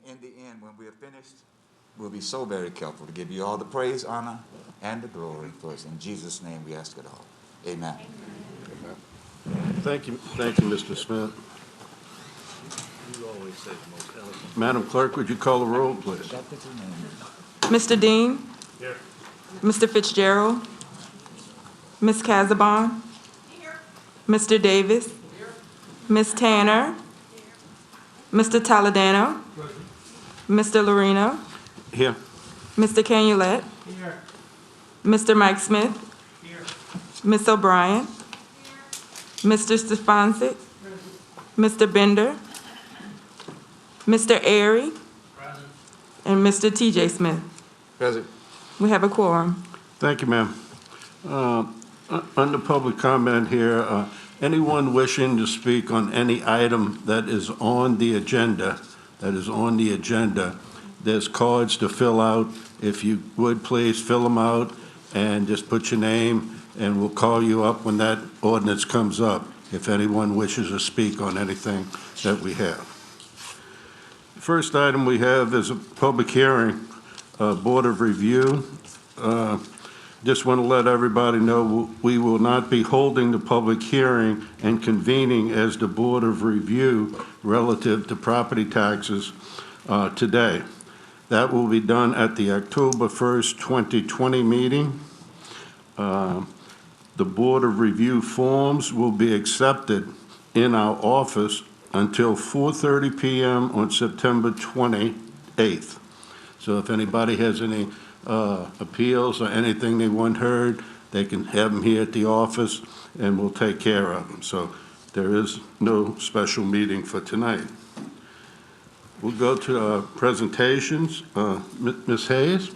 In the end, when we are finished, we'll be so very careful to give you all the praise, honor, and the glory first. In Jesus' name we ask it all. Amen. Thank you, Mr. Smith. Madam Clerk, would you call the roll, please? Mr. Dean? Here. Mr. Fitzgerald? Ms. Casabon? Here. Mr. Davis? Here. Ms. Tanner? Mr. Toledano? Mr. Lorino? Here. Mr. Canulet? Here. Mr. Mike Smith? Here. Ms. O'Brien? Mr. Stefansic? Mr. Bender? Mr. Airy? Present. And Mr. T.J. Smith. Present. We have a quorum. Thank you, ma'am. Under public comment here, anyone wishing to speak on any item that is on the agenda, there's cards to fill out. If you would, please fill them out and just put your name, and we'll call you up when that ordinance comes up, if anyone wishes to speak on anything that we have. The first item we have is a public hearing, Board of Review. Just want to let everybody know we will not be holding the public hearing and convening as the Board of Review relative to property taxes today. That will be done at the October 1st, 2020 meeting. The Board of Review forms will be accepted in our office until 4:30 p.m. on September 28th. So if anybody has any appeals or anything they want heard, they can have them here at the office and we'll take care of them. So there is no special meeting for tonight. We'll go to presentations. Ms. Hayes,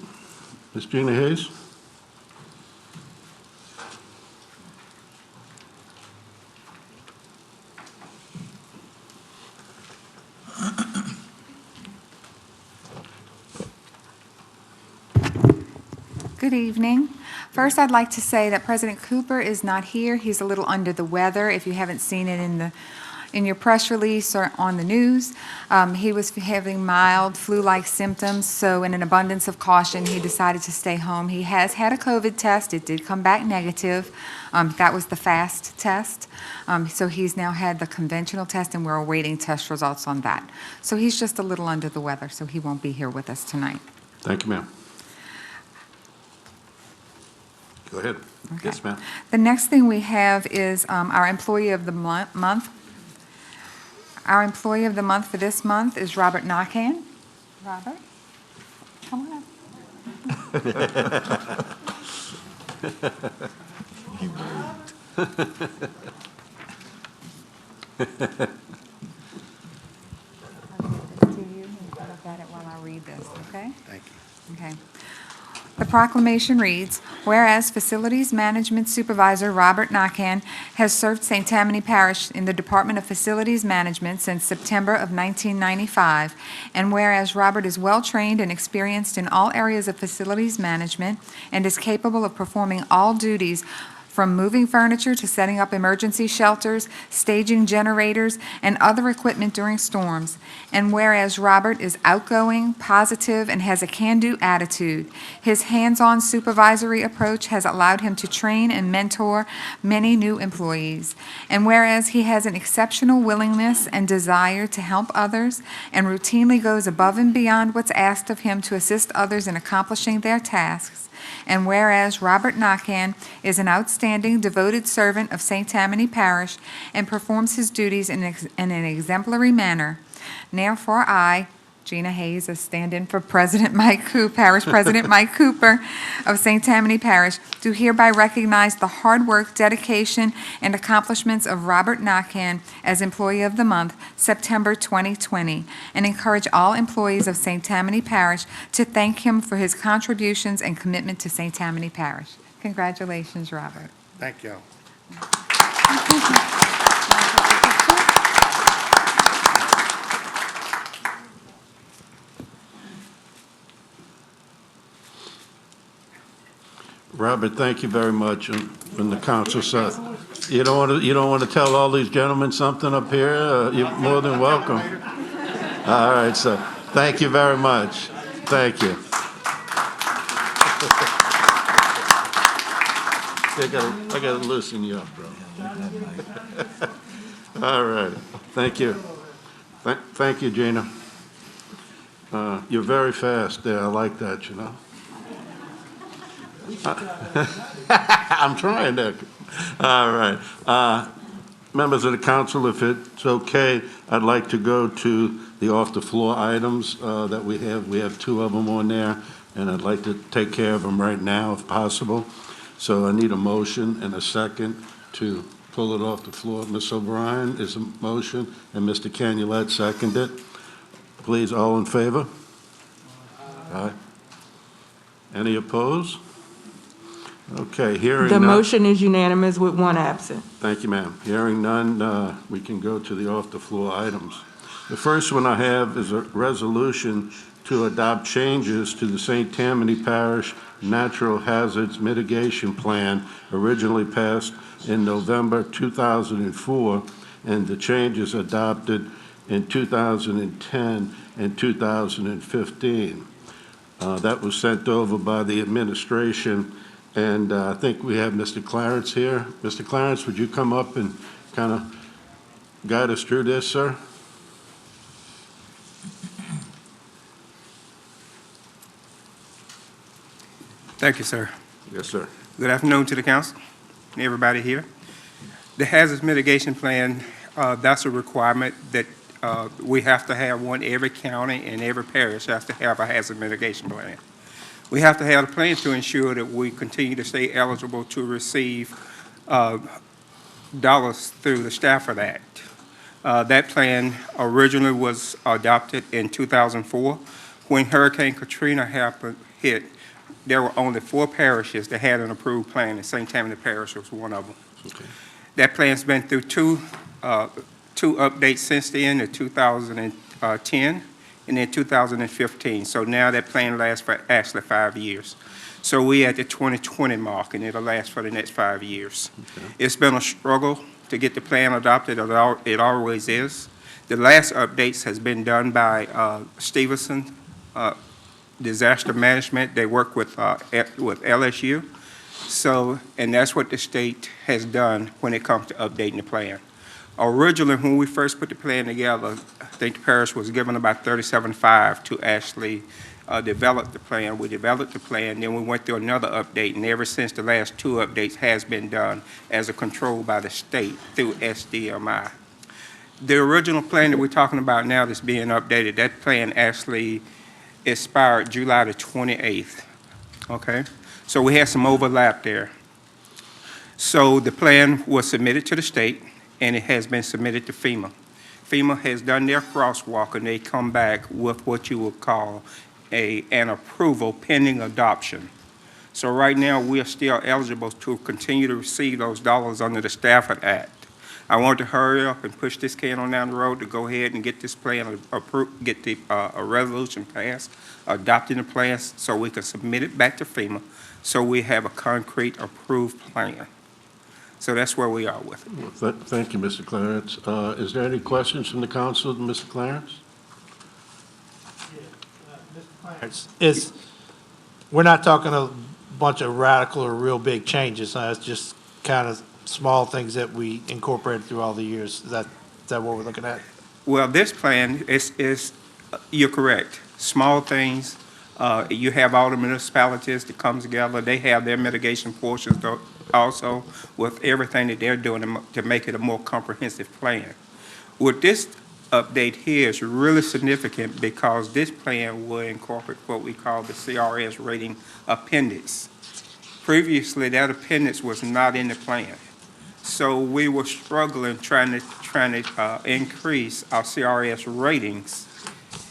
Ms. Gina Hayes. Good evening. First, I'd like to say that President Cooper is not here. He's a little under the weather. If you haven't seen it in your press release or on the news, he was having mild flu-like symptoms, so in an abundance of caution, he decided to stay home. He has had a COVID test. It did come back negative. That was the fast test. So he's now had the conventional test, and we're awaiting test results on that. So he's just a little under the weather, so he won't be here with us tonight. Thank you, ma'am. Go ahead. Okay. Yes, ma'am. The next thing we have is our Employee of the Month. Our Employee of the Month for this month is Robert Knockan. Robert, come on up. He moved. To you, and look at it while I read this, okay? Thank you. Okay. The proclamation reads, whereas Facilities Management Supervisor Robert Knockan has served St. Tammany Parish in the Department of Facilities Management since September of 1995, and whereas Robert is well-trained and experienced in all areas of facilities management and is capable of performing all duties from moving furniture to setting up emergency shelters, staging generators, and other equipment during storms. And whereas Robert is outgoing, positive, and has a can-do attitude, his hands-on supervisory approach has allowed him to train and mentor many new employees. And whereas he has an exceptional willingness and desire to help others and routinely goes above and beyond what's asked of him to assist others in accomplishing their tasks. And whereas Robert Knockan is an outstanding, devoted servant of St. Tammany Parish and performs his duties in an exemplary manner, therefore I, Gina Hayes, a stand-in for Parish President Mike Cooper of St. Tammany Parish, do hereby recognize the hard work, dedication, and accomplishments of Robert Knockan as Employee of the Month, September 2020, and encourage all employees of St. Tammany Parish to thank him for his contributions and commitment to St. Tammany Parish. Congratulations, Robert. Thank you. Robert, thank you very much. And the council said, you don't want to tell all these gentlemen something up here? You're more than welcome. All right, so Thank you very much. Thank you. I gotta loosen you up, bro. All right. Thank you. Thank you, Gina. You're very fast there. I like that, you know. I'm trying to. All right. Members of the council, if it's okay, I'd like to go to the off-the-floor items that we have. We have 2 of them on there, and I'd like to take care of them right now if possible. So I need a motion and a second to pull it off the floor. Ms. O'Brien is a motion, and Mr. Canulet seconded. Please, all in favor? Aye. Any opposed? Okay, hearing The none. motion is unanimous with 1 absent. Thank you, ma'am. Hearing none, we can go to the off-the-floor items. The first one I have is a resolution to adopt changes to the St. Tammany Parish Natural Hazards Mitigation Plan originally passed in November 2004, and the changes adopted in 2010 and 2015. That was sent over by the administration, and I think we have Mr. Clarence here. Mr. Clarence, would you come up and kind of guide us through this, sir? Thank you, sir. Yes, sir. Good afternoon to the council and everybody here. The hazard mitigation plan, that's a requirement that we have to have one. Every county and every parish has to have a hazard mitigation plan. We have to have a plan to ensure that we continue to stay eligible to receive dollars through the Stafford Act. That plan originally was adopted in 2004. When Hurricane Katrina hit, there were only 4 parishes that had an approved plan, and St. Tammany Parish was one of them. Okay. That plan's been through two updates since then, in 2010 and in 2015. So now that plan lasts for actually 5 years. So we at the 2020 mark, and it'll last for the next 5 years. Okay. It's been a struggle to get the plan adopted. It always is. The last updates has been done by Stevenson Disaster Management. They work with LSU. So, and that's what the state has done when it comes to updating the plan. Originally, when we first put the plan together, I think the parish was given about $37,500 to actually develop the plan. We developed the plan, then we went through another update, and ever since the last 2 updates has been done as a control by the state through SDMI. The original plan that we're talking about now that's being updated, that plan actually expired July the 28th, okay? So we had some overlap there. So the plan was submitted to the state, and it has been submitted to FEMA. FEMA has done their crosswalk, and they come back with what you would call an approval pending adoption. So right now, we are still eligible to continue to receive those dollars under the Stafford Act. I want to hurry up and push this can on down the road to go ahead and get this plan approved, get a resolution passed, adopting the plan so we can submit it back to FEMA so we have a concrete approved plan. So that's where we are with it. Thank you, Mr. Clarence. Is there any questions from the council to Mr. Clarence? Mr. Clarence, we're not talking a bunch of radical or real big changes. It's just kind of small things that we incorporated through all the years. Is that what we're looking at? Well, this plan is you're correct. Small things. You have all the municipalities that come together. They have their mitigation portions also with everything that they're doing to make it a more comprehensive plan. With this update here is really significant because this plan will incorporate what we call the CRS rating appendix. Previously, that appendix was not in the plan. So we were struggling trying to increase our CRS ratings,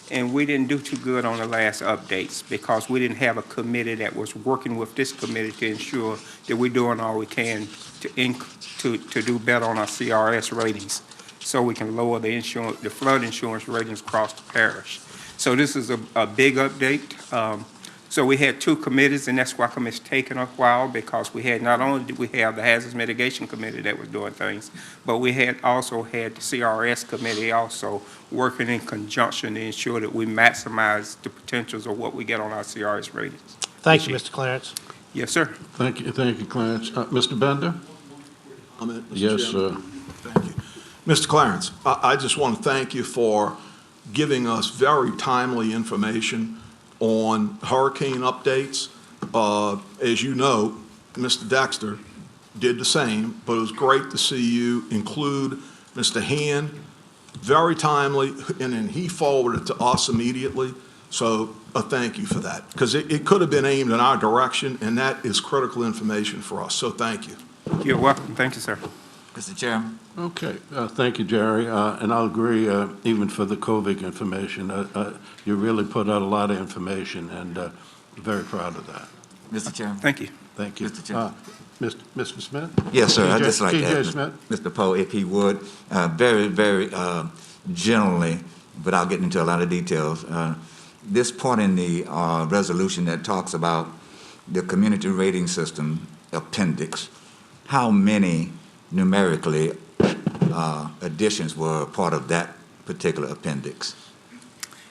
and we didn't do too good on the last updates because we didn't have a committee that was working with this committee to ensure that we're doing all we can to do better on our CRS ratings so we can lower the flood insurance ratings across the parish. So this is a big update. So we had two committees, and that's why it's taken a while, because we had, not only did we have the Hazards Mitigation Committee that was doing things, but we had also had the CRS Committee also working in conjunction to ensure that we maximize the potentials of what we get on our CRS ratings. Thank you, Mr. Clarence. Yes, sir. Thank you, Clarence. Mr. Bender? Mr. Yes, Chairman. sir. Thank you. Mr. Clarence, I just want to thank you for giving us very timely information on hurricane updates. As you know, Mr. Dexter did the same, but it was great to see you include Mr. Hand, very timely, and then he forwarded it to us immediately. So a thank you for that, because it could have been aimed in our direction, and that is critical information for us. So thank you. You're welcome. Thank you, sir. Mr. Chairman? Okay, thank you, Jerry, and I'll agree, even for the COVID information, you really put out a lot of information, and very proud of that. Mr. Chairman? Thank you. Thank you. Mr. Chairman. Mr. Smith? Yes, sir. I'd TJ just like to ask Smith? Mr. Poe, if he would, very generally, without getting into a lot of details, this point in the resolution that talks about the community rating system appendix, how many numerically additions were part of that particular appendix?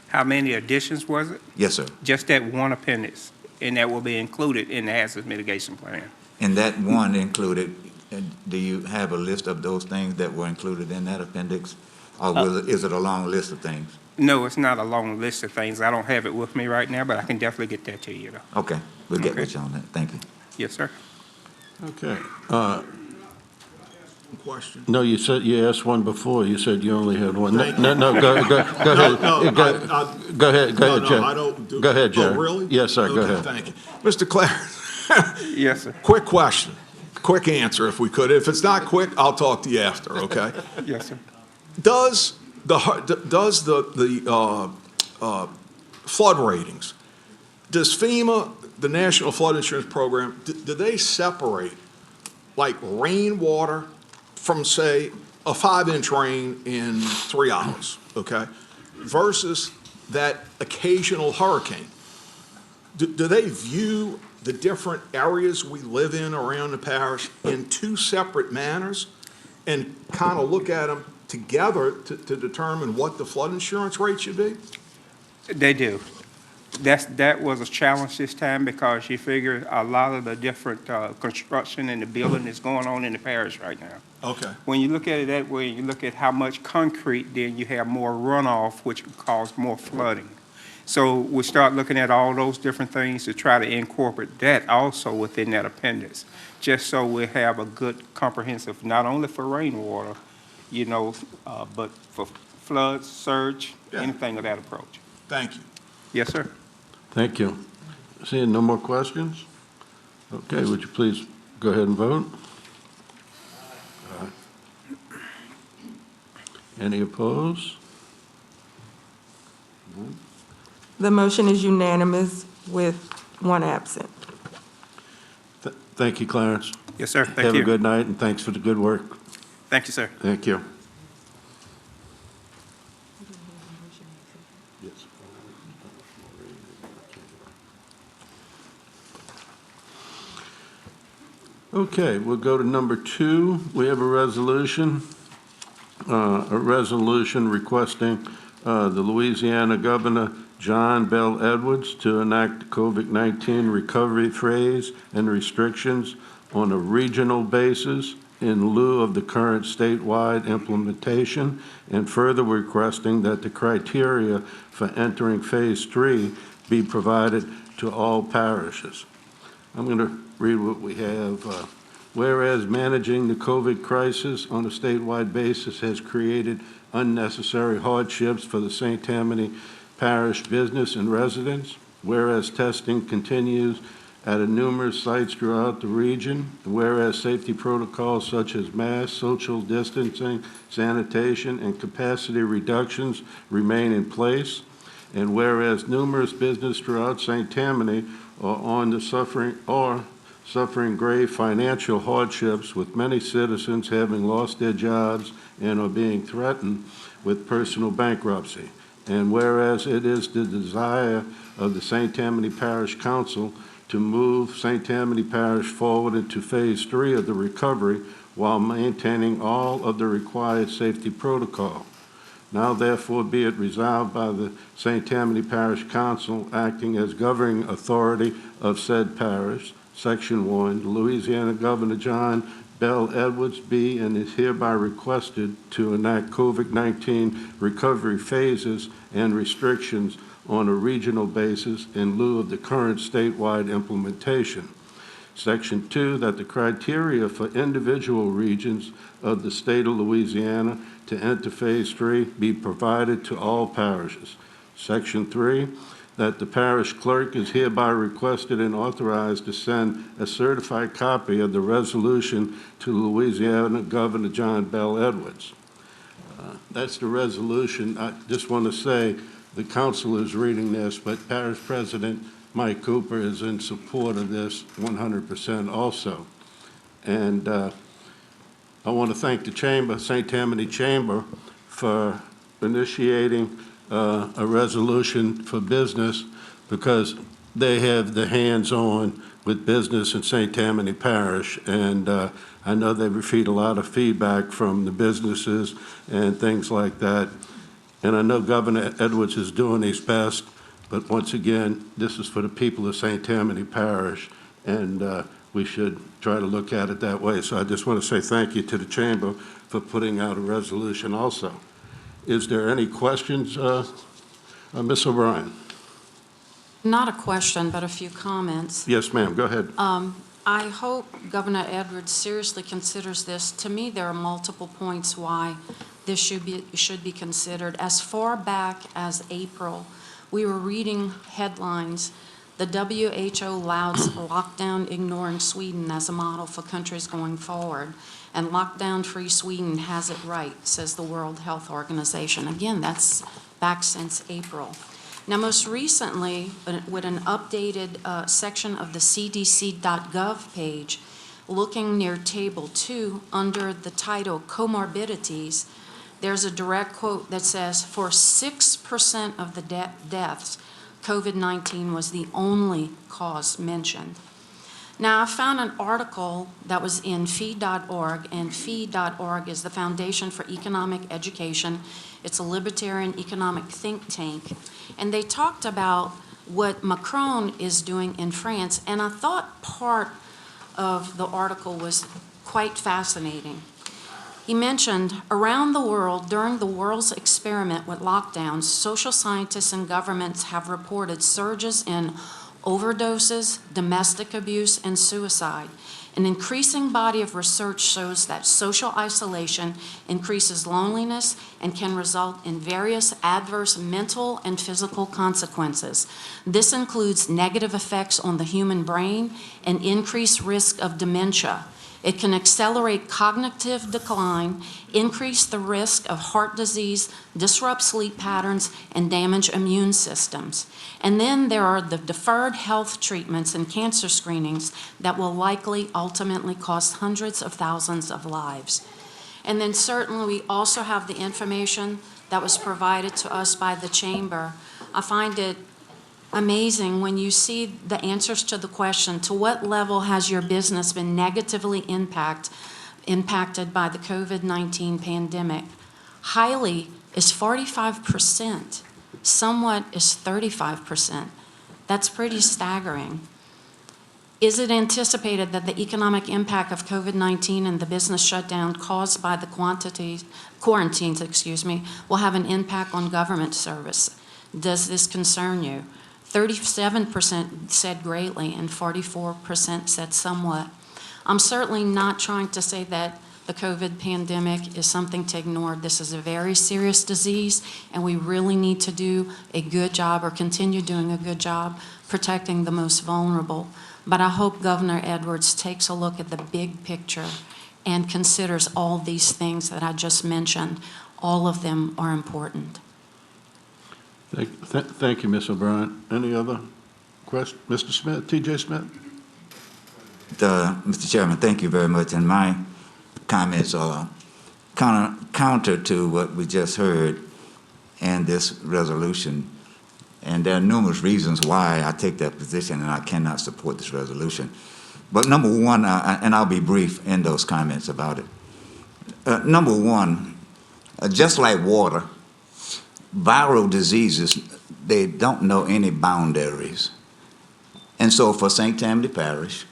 How many additions was it? Yes, sir. Just that one appendix, and that will be included in the hazard mitigation plan. And that one included, do you have a list of those things that were included in that appendix? Or is it a long list of things? No, it's not a long list of things. I don't have it with me right now, but I can definitely get that to you, though. Okay, we'll get Okay. with you on that. Thank you. Yes, sir. Okay. Question? No, you said, you asked one before, you said you only had one. Thank No, go ahead. No, Go ahead, Jerry. I don't do. Go ahead, Jerry. Oh, really? Yes, sir, go Okay, ahead. thank you. Mr. Clarence, Yes, sir. quick question, quick answer if we could. If it's not quick, I'll talk to you after, okay? Yes, sir. Does the flood ratings, does FEMA, the National Flood Insurance Program, do they separate like rainwater from, say, a 5-inch rain in 3 hours, okay, versus that occasional hurricane? Do they view the different areas we live in around the parish in two separate manners and kind of look at them together to determine what the flood insurance rate should be? They do. That was a challenge this time, because you figure a lot of the different construction and the building that's going on in the parish right now. Okay. When you look at it that way, you look at how much concrete, then you have more runoff, which can cause more flooding. So we start looking at all those different things to try to incorporate that also within that appendix, just so we have a good comprehensive, not only for rainwater, but for floods, surge, Yeah. anything of that approach. Thank you. Yes, sir. Thank you. Seeing no more questions? Okay, would you please go ahead and vote? Any opposed? The motion is unanimous with one absent. Thank you, Clarence. Yes, sir. Thank Have you. a good night, and thanks for the good work. Thank you, sir. Thank you. Okay, we'll go to number 2. We have a resolution requesting the Louisiana Governor John Bell Edwards to enact COVID-19 recovery phase and restrictions on a regional basis in lieu of the current statewide implementation, and further requesting that the criteria for entering Phase 3 be provided to all parishes. I'm going to read what we have. Whereas managing the COVID crisis on a statewide basis has created unnecessary hardships for the St. Tammany Parish business and residents, whereas testing continues at numerous sites throughout the region, whereas safety protocols such as mask, social distancing, sanitation, and capacity reductions remain in place, and whereas numerous businesses throughout St. Tammany are suffering grave financial hardships, with many citizens having lost their jobs and are being threatened with personal bankruptcy. And whereas it is the desire of the St. Tammany Parish Council to move St. Tammany Parish forward into Phase 3 of the recovery while maintaining all of the required safety protocol. Now therefore be it resolved by the St. Tammany Parish Council acting as governing authority of said parish, Section 1, Louisiana Governor John Bell Edwards be and is hereby requested to enact COVID-19 recovery phases and restrictions on a regional basis in lieu of the current statewide implementation. Section 2, that the criteria for individual regions of the state of Louisiana to enter Phase 3 be provided to all parishes. Section 3, that the parish clerk is hereby requested and authorized to send a certified copy of the resolution to Louisiana Governor John Bell Edwards. That's the resolution. I just want to say the council is reading this, but Parish President Mike Cooper is in support of this 100% also. And I want to thank the Chamber, St. Tammany Chamber, for initiating a resolution for business because they have the hands-on with business in St. Tammany Parish. And I know they received a lot of feedback from the businesses and things like that. And I know Governor Edwards is doing his best, but once again, this is for the people of St. Tammany Parish, and we should try to look at it that way. So I just want to say thank you to the Chamber for putting out a resolution also. Is there any questions? Ms. O'Brien? Not a question, but a few comments. Yes, ma'am, go ahead. I hope Governor Edwards seriously considers this. To me, there are multiple points why this should be considered. As far back as April, we were reading headlines. The WHO louds lockdown ignoring Sweden as a model for countries going forward. And lockdown-free Sweden has it right, says the World Health Organization. Again, that's back since April. Now, most recently, with an updated section of the CDC.gov page, looking near Table 2 under the title Comorbidities, there's a direct quote that says, for 6% of the deaths, COVID-19 was the only cause mentioned. Now, I found an article that was in fee.org, and fee.org is the Foundation for Economic Education. It's a libertarian economic think tank. And they talked about what Macron is doing in France, and I thought part of the article was quite fascinating. He mentioned, around the world, during the world's experiment with lockdowns, social scientists and governments have reported surges in overdoses, domestic abuse, and suicide. An increasing body of research shows that social isolation increases loneliness and can result in various adverse mental and physical consequences. This includes negative effects on the human brain and increased risk of dementia. It can accelerate cognitive decline, increase the risk of heart disease, disrupt sleep patterns, and damage immune systems. And then there are the deferred health treatments and cancer screenings that will likely ultimately cost hundreds of thousands of lives. And then certainly we also have the information that was provided to us by the Chamber. I find it amazing when you see the answers to the question, to what level has your business been negatively impacted by the COVID-19 pandemic? Highly is 45%, somewhat is 35%. That's pretty staggering. Is it anticipated that the economic impact of COVID-19 and the business shutdown caused by the quarantines, will have an impact on government service? Does this concern you? 37% said greatly and 44% said somewhat. I'm certainly not trying to say that the COVID pandemic is something to ignore. This is a very serious disease, and we really need to do a good job or continue doing a good job protecting the most vulnerable. But I hope Governor Edwards takes a look at the big picture and considers all these things that I just mentioned. All of them are important. Thank you, Ms. O'Brien. Any other questions? Mr. Smith, T.J. Smith? Mr. Chairman, thank you very much. And my comments are counter to what we just heard. and this resolution. And there are numerous reasons why I take that position and I cannot support this resolution. But number one, and I'll be brief in those comments about it. Number one, just like water, viral diseases, they don't know any boundaries. And so for St. Tammany Parish,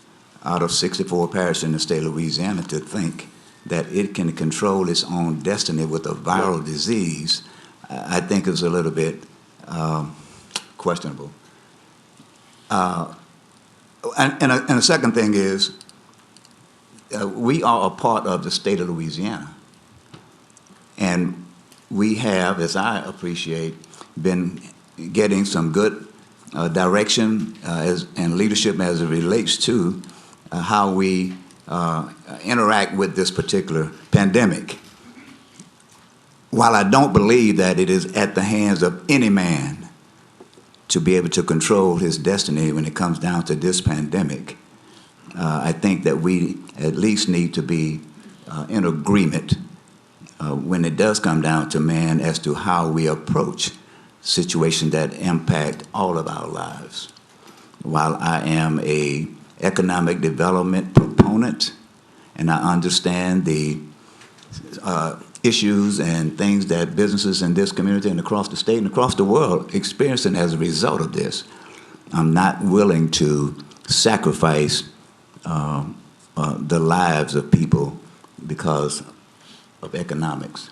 out of 64 parishes in the state of Louisiana, to think that it can control its own destiny with a viral disease, I think is a little bit questionable. And the second thing is, we are a part of the state of Louisiana. And we have, as I appreciate, been getting some good direction and leadership as it relates to how we interact with this particular pandemic. While I don't believe that it is at the hands of any man to be able to control his destiny when it comes down to this pandemic, I think that we at least need to be in agreement when it does come down to man as to how we approach situations that impact all of our lives. While I am a economic development proponent and I understand the issues and things that businesses in this community and across the state and across the world experiencing as a result of this, I'm not willing to sacrifice the lives of people because of economics.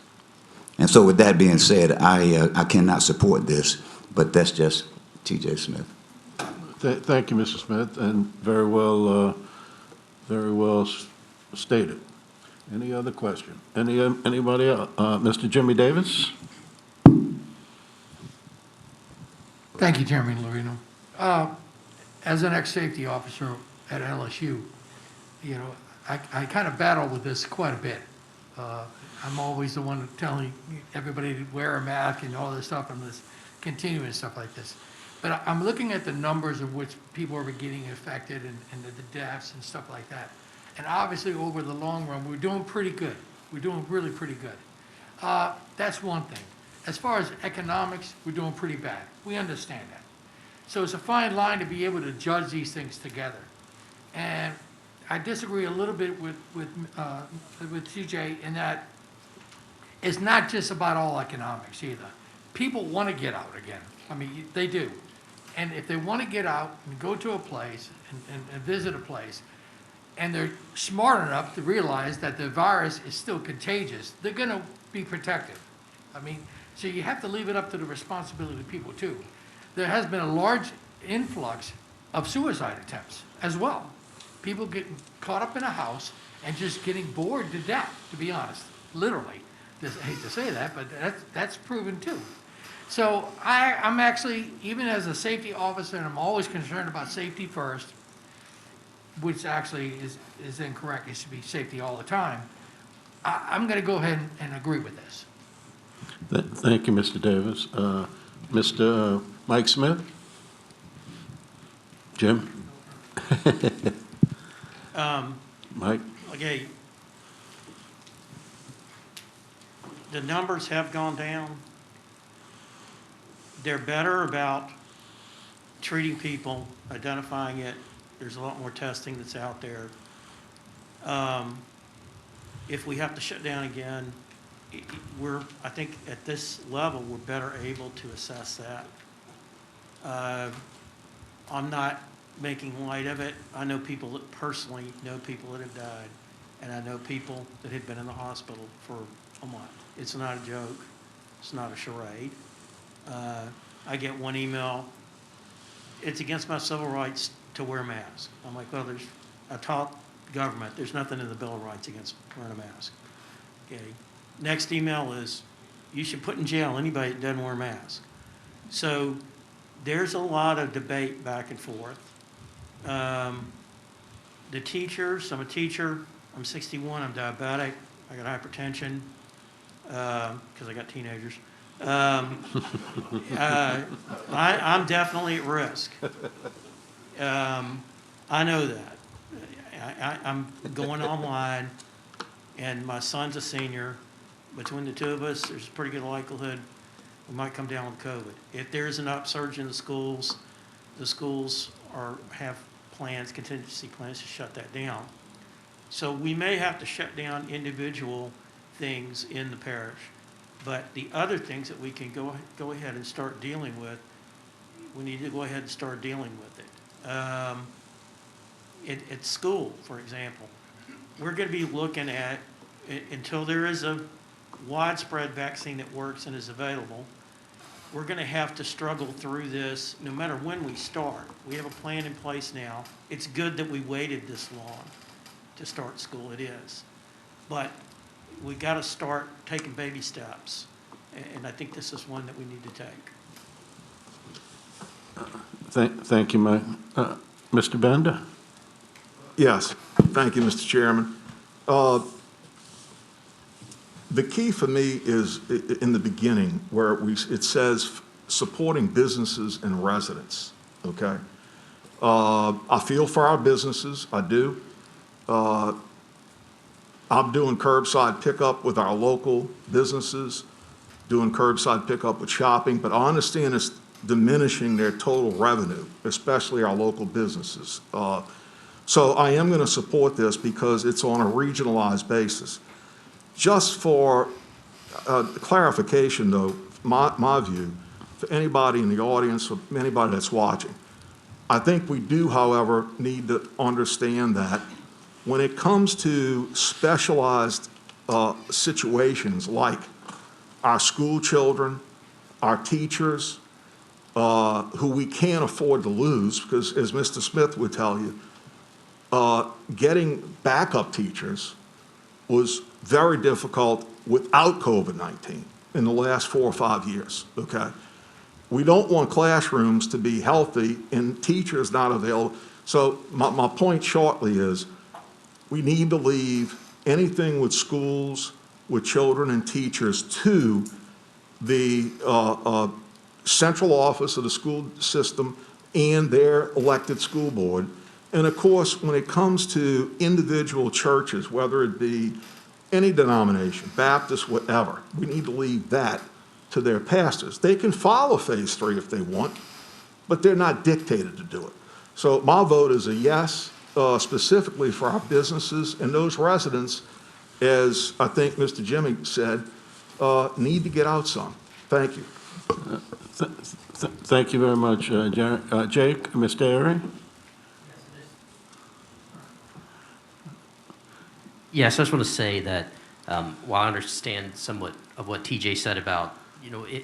And so with that being said, I cannot support this, but that's just T.J. Smith. Thank you, Mr. Smith, and very well stated. Any other question? Anybody else? Mr. Jimmy Davis? Thank you, Chairman Lorino. As an ex-safety officer at LSU, you know, I kind of battle with this quite a bit. I'm always the one telling everybody to wear a mask and all this stuff and this continuing stuff like this. But I'm looking at the numbers of which people are getting affected and the deaths and stuff like that. And obviously, over the long run, we're doing pretty good. We're doing really pretty good. That's one thing. As far as economics, we're doing pretty bad. We understand that. So it's a fine line to be able to judge these things together. And I disagree a little bit with TJ in that it's not just about all economics either. People want to get out again. I mean, they do. And if they want to get out and go to a place and visit a place, and they're smart enough to realize that the virus is still contagious, they're going to be protective. I mean, so you have to leave it up to the responsibility of people too. There has been a large influx of suicide attempts as well. People getting caught up in a house and just getting bored to death, to be honest, literally. I hate to say that, but that's proven too. So I'm actually, even as a safety officer, and I'm always concerned about safety first, which actually is incorrect. It should be safety all the time. I'm going to go ahead and agree with this. Thank you, Mr. Davis. Mr. Mike Smith? Jim? Mike? Okay. The numbers have gone down. They're better about treating people, identifying it. There's a lot more testing that's out there. If we have to shut down again, I think at this level, we're better able to assess that. I'm not making light of it. I know people that personally know people that have died, and I know people that have been in the hospital for a month. It's not a joke. It's not a charade. I get one email, it's against my civil rights to wear a mask. I'm like, well, I taught government, there's nothing in the Bill of Rights against wearing a mask. Okay. Next email is, you should put in jail anybody that doesn't wear a mask. So there's a lot of debate back and forth. The teachers, I'm a teacher, I'm 61, I'm diabetic, I got hypertension, because I got teenagers. I'm definitely at risk. I know that. I'm going online, and my son's a senior. Between the two of us, there's a pretty good likelihood we might come down with COVID. If there's an upsurge in the schools have plans, contingency plans to shut that down. So we may have to shut down individual things in the parish, but the other things that we can go ahead and start dealing with, we need to go ahead and start dealing with it. At school, for example, we're going to be looking at, until there is a widespread vaccine that works and is available, we're going to have to struggle through this no matter when we start. We have a plan in place now. It's good that we waited this long to start school, it is. But we got to start taking baby steps, and I think this is one that we need to take. Thank you, Mike. Mr. Bender? Yes, thank you, Mr. Chairman. The key for me is in the beginning where it says supporting businesses and residents, okay? I feel for our businesses, I do. I'm doing curbside pickup with our local businesses, doing curbside pickup with shopping, but I understand it's diminishing their total revenue, especially our local businesses. So I am going to support this because it's on a regionalized basis. Just for clarification, though, my view, for anybody in the audience, or anybody that's watching, I think we do, however, need to understand that when it comes to specialized situations like our school children, our teachers, who we can't afford to lose, because as Mr. Smith would tell you, getting backup teachers was very difficult without COVID-19 in the last 4 or 5 years, okay? We don't want classrooms to be healthy and teachers not available. So my point shortly is we need to leave anything with schools, with children and teachers to the central office of the school system and their elected school board. And of course, when it comes to individual churches, whether it be any denomination, Baptist, whatever, we need to leave that to their pastors. They can follow phase 3 if they want, but they're not dictated to do it. So my vote is a yes, specifically for our businesses and those residents, as I think Mr. Jimmy said, need to get out some. Thank you. Thank you very much, Jake. Mr. Airy? Yes, I just want to say that while I understand somewhat of what TJ said about,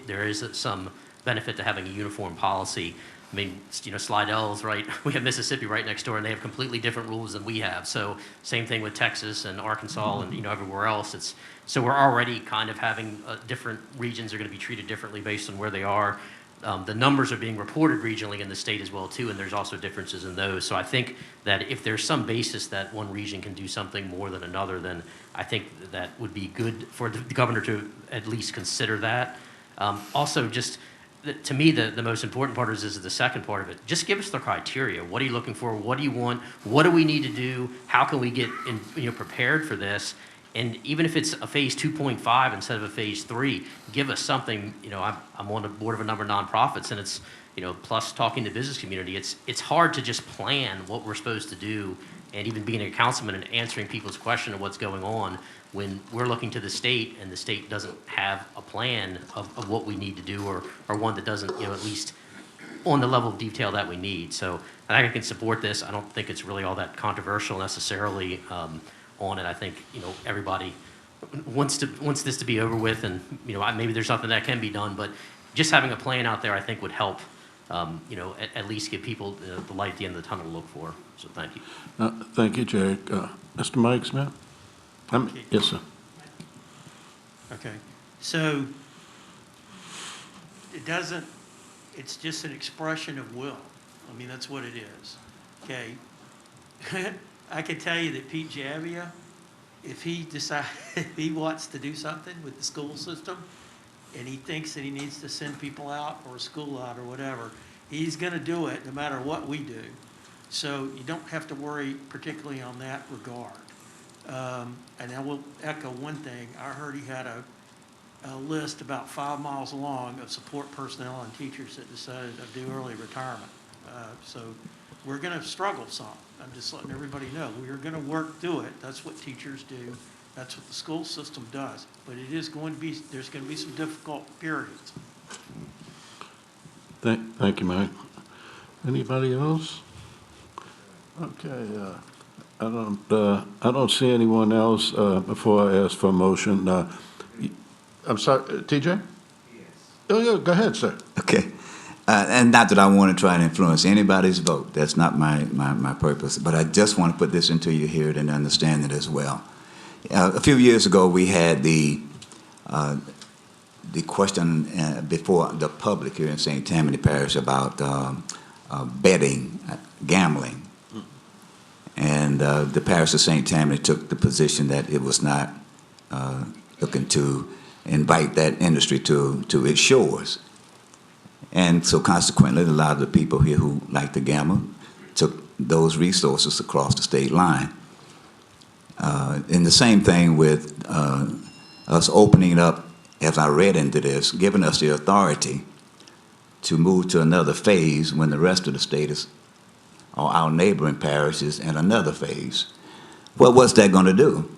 there is some benefit to having a uniform policy. I mean, Slidell's, right? We have Mississippi right next door, and they have completely different rules than we have. So same thing with Texas and Arkansas and, everywhere else. So we're already kind of having different regions are going to be treated differently based on where they are. The numbers are being reported regionally in the state as well, too, and there's also differences in those. So I think that if there's some basis that one region can do something more than another, then I think that would be good for the governor to at least consider that. Also, just to me, the most important part is the second part of it. Just give us the criteria. What are you looking for? What do you want? What do we need to do? How can we get prepared for this? And even if it's a phase 2.5 instead of a phase 3, give us something. I'm on the board of a number of nonprofits, and it's plus talking to the business community. It's hard to just plan what we're supposed to do, and even being a councilman and answering people's question of what's going on when we're looking to the state and the state doesn't have a plan of what we need to do, or one that doesn't at least on the level of detail that we need. So I think I can support this. I don't think it's really all that controversial necessarily. On it, I think everybody wants this to be over with, and maybe there's something that can be done, but just having a plan out there, I think, would help. At least give people the light at the end of the tunnel to look for. So thank you. Thank you, Jake. Mr. Mike Smith? Yes, sir. Okay, so it's just an expression of will. I mean, that's what it is, okay? I can tell you that Pete Javia, if he decides he wants to do something with the school system, and he thinks that he needs to send people out or a school out or whatever, he's going to do it no matter what we do. So you don't have to worry particularly on that regard. And I will echo one thing. I heard he had a list about 5 miles long of support personnel and teachers that decided to do early retirement. So we're going to struggle some. I'm just letting everybody know. We're going to work through it. That's what teachers do. That's what the school system does. But it is going to be, there's going to be some difficult periods. Thank you, Mike. Anybody else? Okay, I don't see anyone else before I ask for a motion. I'm sorry, TJ? Yes. Oh, yeah, go ahead, sir. Okay. And not that I want to try and influence anybody's vote. That's not my purpose. But I just want to put this into your hearing and understand it as well. A few years ago, we had the question before the public here in St. Tammany Parish about betting, gambling. And the parish of St. Tammany took the position that it was not looking to invite that industry to its shores. And so consequently, a lot of the people here who like to gamble took those resources across the state line. And the same thing with us opening up, as I read into this, giving us the authority to move to another phase when the rest of the state is, or our neighboring parishes, in another phase. Well, what's that going to do?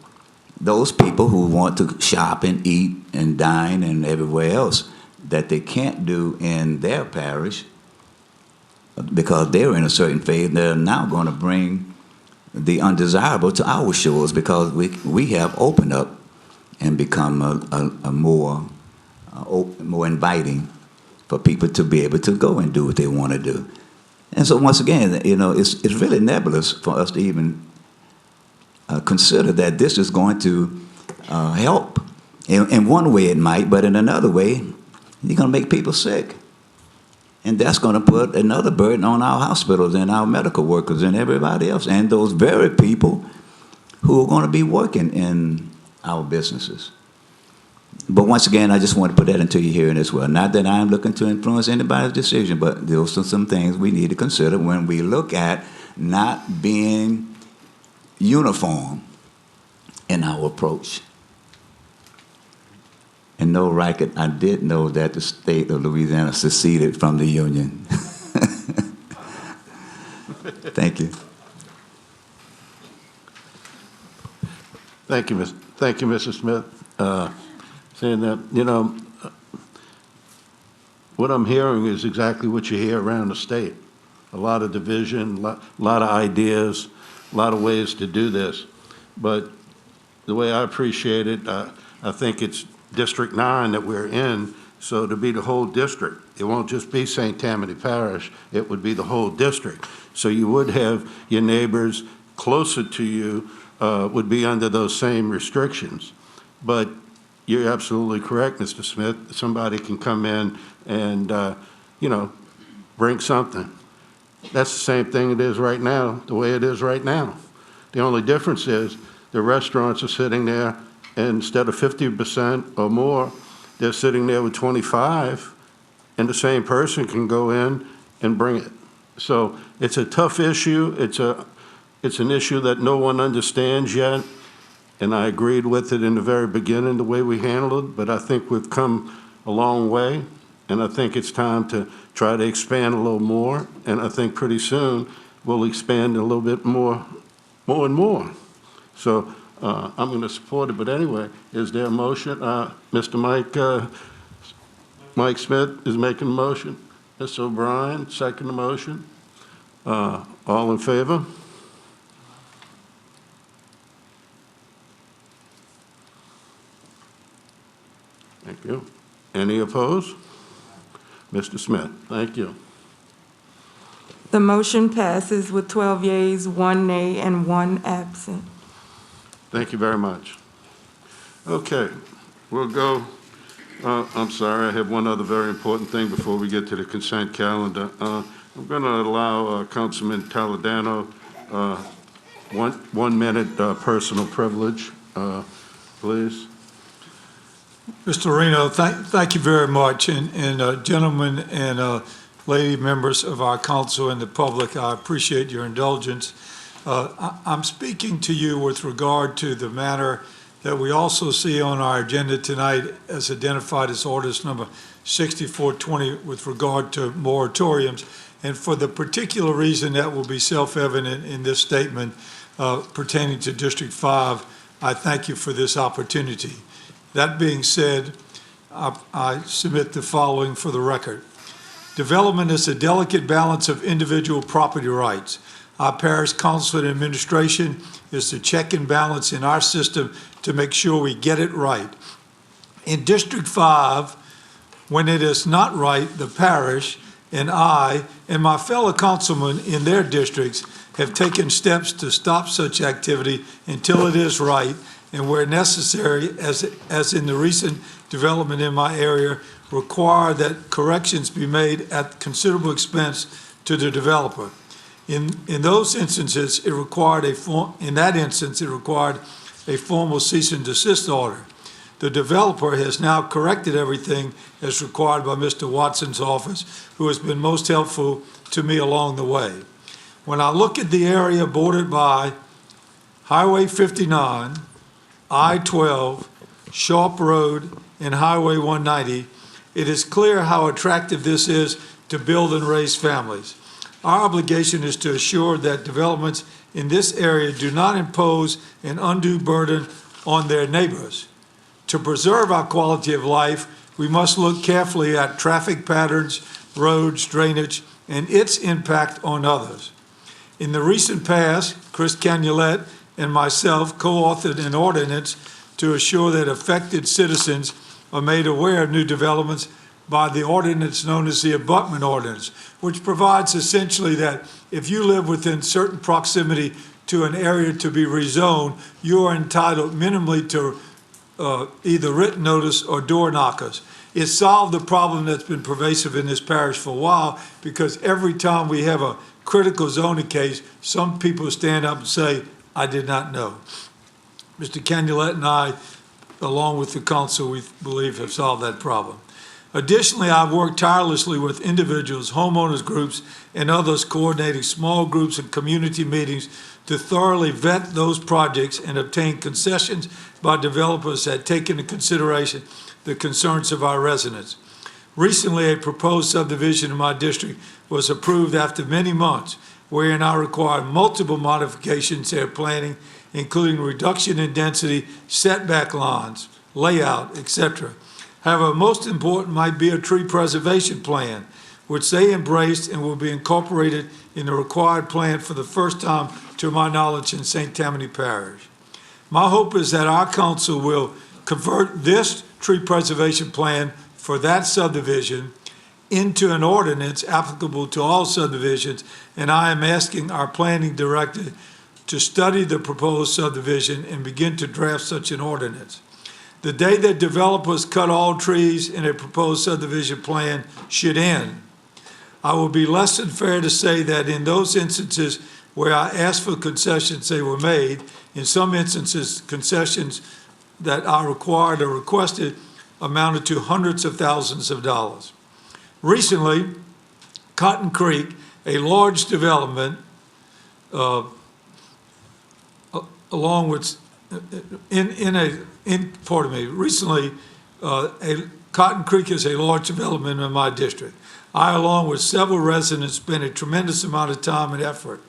Those people who want to shop and eat and dine and everywhere else that they can't do in their parish because they're in a certain phase, they're now going to bring the undesirable to our shores because we have opened up and become a more inviting for people to be able to go and do what they want to do. And so once again, it's really nebulous for us to even consider that this is going to help. In one way it might, but in another way, you're going to make people sick. And that's going to put another burden on our hospitals and our medical workers and everybody else and those very people who are going to be working in our businesses. But once again, I just want to put that into your hearing as well. Not that I'm looking to influence anybody's decision, but those are some things we need to consider when we look at not being uniform in our approach. And no racket, I did know that the state of Louisiana seceded from the Union. Thank you. Thank you, Mr. Smith. Saying that, what I'm hearing is exactly what you hear around the state. A lot of division, a lot of ideas, a lot of ways to do this. But the way I appreciate it, I think it's District 9 that we're in, so to be the whole district. It won't just be St. Tammany Parish, it would be the whole district. So you would have your neighbors closer to you would be under those same restrictions. But you're absolutely correct, Mr. Smith. Somebody can come in and, bring something. That's the same thing it is right now, the way it is right now. The only difference is the restaurants are sitting there, and instead of 50% or more, they're sitting there with 25, and the same person can go in and bring it. So it's a tough issue. It's an issue that no one understands yet, and I agreed with it in the very beginning, the way we handled it, but I think we've come a long way, and I think it's time to try to expand a little more, and I think pretty soon we'll expand a little bit more and more. So I'm going to support it, but anyway, is there a motion? Mr. Mike Smith is making a motion. Mr. O'Brien, second the motion. All in favor? Thank you. Any opposed? Mr. Smith, thank you. The motion passes with 12 yeas, 1 nay, and 1 absent. Thank you very much. Okay, we'll go. I'm sorry, I have one other very important thing before we get to the consent calendar. I'm going to allow Councilman Toledano 1 minute personal privilege, please. Mr. Reno, thank you very much. And gentlemen and lady members of our council and the public, I appreciate your indulgence. I'm speaking to you with regard to the matter that we also see on our agenda tonight as identified as ordinance number 6420 with regard to moratoriums. And for the particular reason that will be self-evident in this statement pertaining to District 5, I thank you for this opportunity. That being said, I submit the following for the record. Development is a delicate balance of individual property rights. Our parish council and administration is the check and balance in our system to make sure we get it right. In District 5, when it is not right, the parish and I and my fellow councilmen in their districts have taken steps to stop such activity until it is right, and where necessary, as in the recent development in my area, require that corrections be made at considerable expense to the developer. In those instances, it required a formal cease and desist order. The developer has now corrected everything as required by Mr. Watson's office, who has been most helpful to me along the way. When I look at the area bordered by Highway 59, I-12, Sharp Road, and Highway 190, it is clear how attractive this is to build and raise families. Our obligation is to assure that developments in this area do not impose an undue burden on their neighbors. To preserve our quality of life, we must look carefully at traffic patterns, roads, drainage, and its impact on others. In the recent past, Chris Canulet and myself co-authored an ordinance to assure that affected citizens are made aware of new developments by the ordinance known as the abutment ordinance, which provides essentially that if you live within certain proximity to an area to be rezoned, you are entitled minimally to either written notice or door knockers. It solved the problem that's been pervasive in this parish for a while, because every time we have a critical zoning case, some people stand up and say, I did not know. Mr. Canulet and I, along with the council, we believe have solved that problem. Additionally, I've worked tirelessly with individuals, homeowners groups, and others coordinating small groups and community meetings to thoroughly vet those projects and obtain concessions by developers that take into consideration the concerns of our residents. Recently, a proposed subdivision in my district was approved after many months, wherein I required multiple modifications to their planning, including reduction in density, setback lines, layout, etc. However, most important might be a tree preservation plan, which they embraced and will be incorporated in the required plan for the first time, to my knowledge, in St. Tammany Parish. My hope is that our council will convert this tree preservation plan for that subdivision into an ordinance applicable to all subdivisions, and I am asking our planning director to study the proposed subdivision and begin to draft such an ordinance. The day that developers cut all trees in a proposed subdivision plan should end. I will be less than fair to say that in those instances where I asked for concessions, they were made. In some instances, concessions that I required or requested amounted to hundreds of thousands of dollars. Recently, Cotton Creek, a large development, along with, recently, Cotton Creek is a large development in my district. I, along with several residents, spent a tremendous amount of time and effort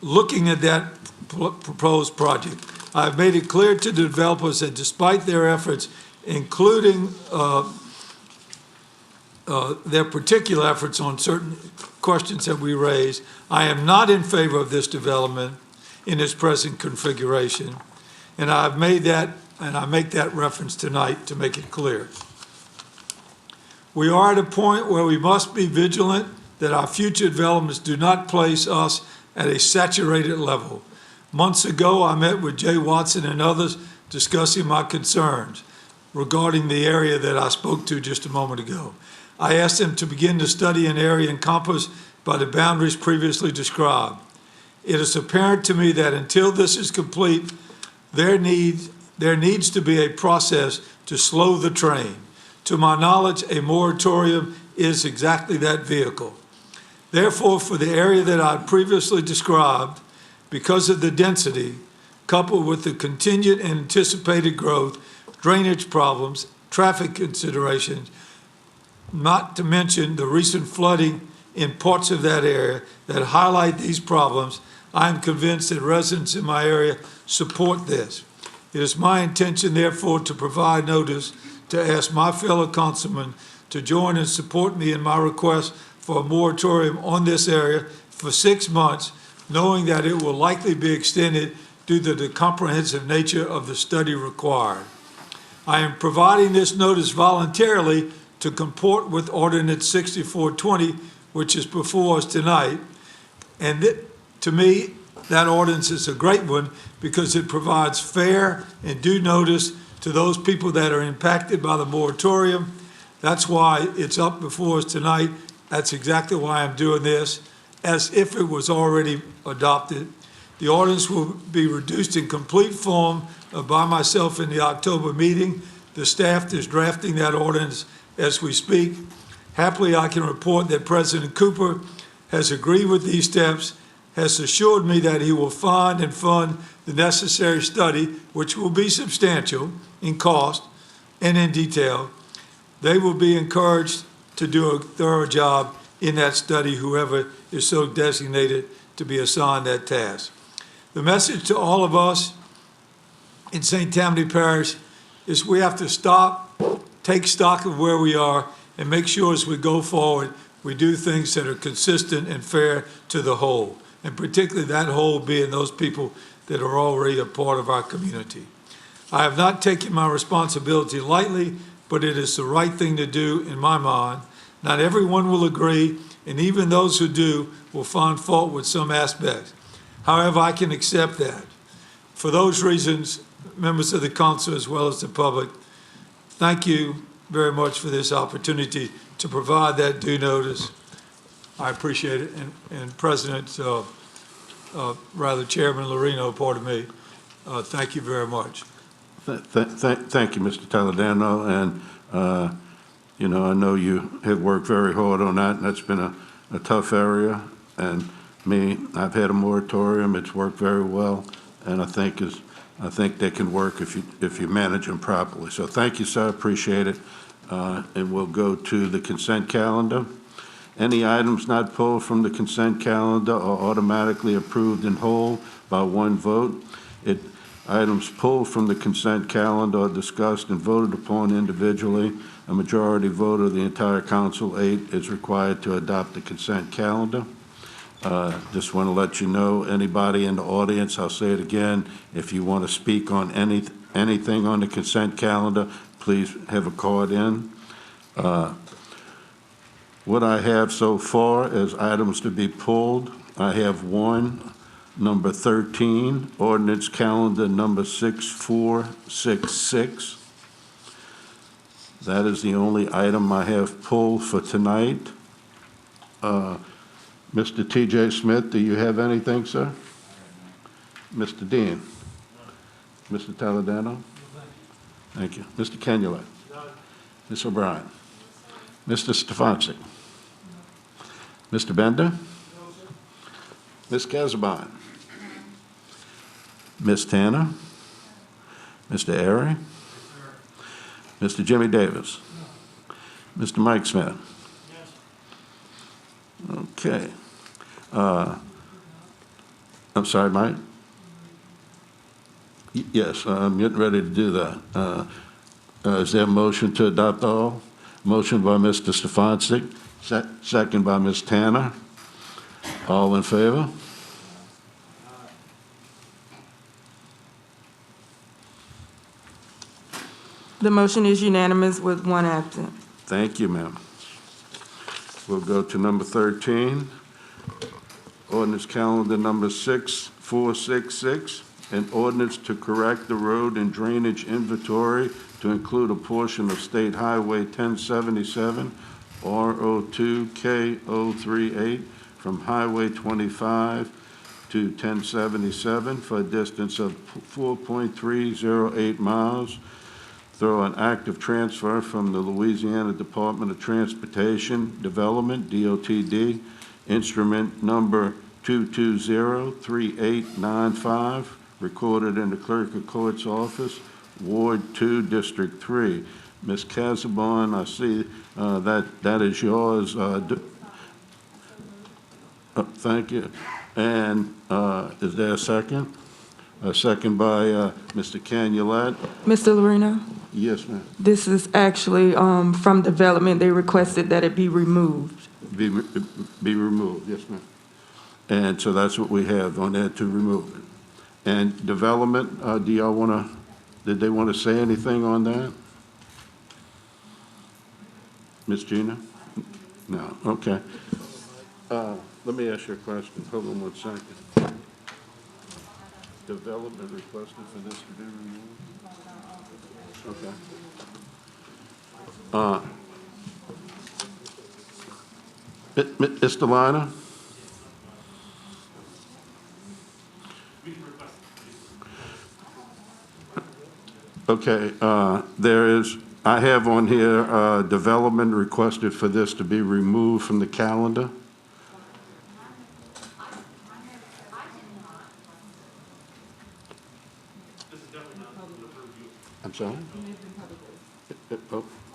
looking at that proposed project. I have made it clear to the developers that despite their efforts, including their particular efforts on certain questions that we raised, I am not in favor of this development in its present configuration. And I've made that, and I make that reference tonight to make it clear. We are at a point where we must be vigilant that our future developments do not place us at a saturated level. Months ago, I met with Jay Watson and others discussing my concerns regarding the area that I spoke to just a moment ago. I asked them to begin to study an area encompassed by the boundaries previously described. It is apparent to me that until this is complete, there needs to be a process to slow the train. To my knowledge, a moratorium is exactly that vehicle. Therefore, for the area that I previously described, because of the density, coupled with the contingent and anticipated growth, drainage problems, traffic considerations, not to mention the recent flooding in parts of that area that highlight these problems, I am convinced that residents in my area support this. It is my intention, therefore, to provide notice to ask my fellow councilmen to join and support me in my request for a moratorium on this area for 6 months, knowing that it will likely be extended due to the comprehensive nature of the study required. I am providing this notice voluntarily to comport with Ordinance 6420, which is before us tonight. And to me, that ordinance is a great one because it provides fair and due notice to those people that are impacted by the moratorium. That's why it's up before us tonight. That's exactly why I'm doing this, as if it was already adopted. The ordinance will be reduced in complete form by myself in the October meeting. The staff is drafting that ordinance as we speak. Happily, I can report that President Cooper has agreed with these steps, has assured me that he will find and fund the necessary study, which will be substantial in cost and in detail. They will be encouraged to do a thorough job in that study, whoever is so designated to be assigned that task. The message to all of us in St. Tammany Parish is we have to stop, take stock of where we are, and make sure as we go forward, we do things that are consistent and fair to the whole, and particularly that whole being those people that are already a part of our community. I have not taken my responsibility lightly, but it is the right thing to do in my mind. Not everyone will agree, and even those who do will find fault with some aspects. However, I can accept that. For those reasons, members of the council as well as the public, thank you very much for this opportunity to provide that due notice. I appreciate it. And President, Chairman Lorino, pardon me, thank you very much. Thank you, Mr. Toledano, and you know, I know you have worked very hard on that, and that's been a tough area. And I've had a moratorium; it's worked very well, and I think they can work if you manage them properly. So thank you, sir. Appreciate it. And we'll go to the consent calendar. Any items not pulled from the consent calendar are automatically approved in whole by one vote. Items pulled from the consent calendar are discussed and voted upon individually. A majority vote of the entire council, 8, is required to adopt the consent calendar. Just want to let you know, anybody in the audience, I'll say it again, if you want to speak on anything on the consent calendar, please have a card in. What I have so far as items to be pulled, I have one, number 13, ordinance calendar number 6466. That is the only item I have pulled for tonight. Mr. T.J. Smith, do you have anything, sir? Mr. Dean? Mr. Toledano? Thank you. Mr. Kenula? Ms. O'Brien? Mr. Stefanczyk? Mr. Bender? Ms. Casabon? Ms. Tanner? Mr. Airy? Mr. Jimmy Davis? Mr. Mike Smith? Okay. I'm sorry, Mike? Yes, I'm getting ready to do that. Is there a motion to adopt all? Motion by Mr. Stefanczyk, second by Ms. Tanner. All in favor? The motion is unanimous with one absent. Thank you, ma'am. We'll go to number 13, ordinance calendar number 6466, an ordinance to correct the road and drainage inventory to include a portion of State Highway 1077, R02K038, from Highway 25 to 1077 for a distance of 4.308 miles through an active transfer from the Louisiana Department of Transportation Development, DOTD, instrument number 2203895, recorded in the Clerk of Court's office, Ward 2, District 3. Ms. Casabon, I see that is yours. Thank you. And is there a second? A second by Mr. Canulet. Mr. Lorino, Yes, ma'am. this is actually from development. They requested that it be removed. Be removed, yes, ma'am. And so that's what we have on there, to remove it. And development, do y'all want to, did they want to say anything on that? Ms. Gina? No, okay. Let me ask you a question. Hold on 1 second. Development requested for this to be removed? Okay. Mr. Liner? Okay, I have on here, development requested for this to be removed from the calendar. I'm sorry?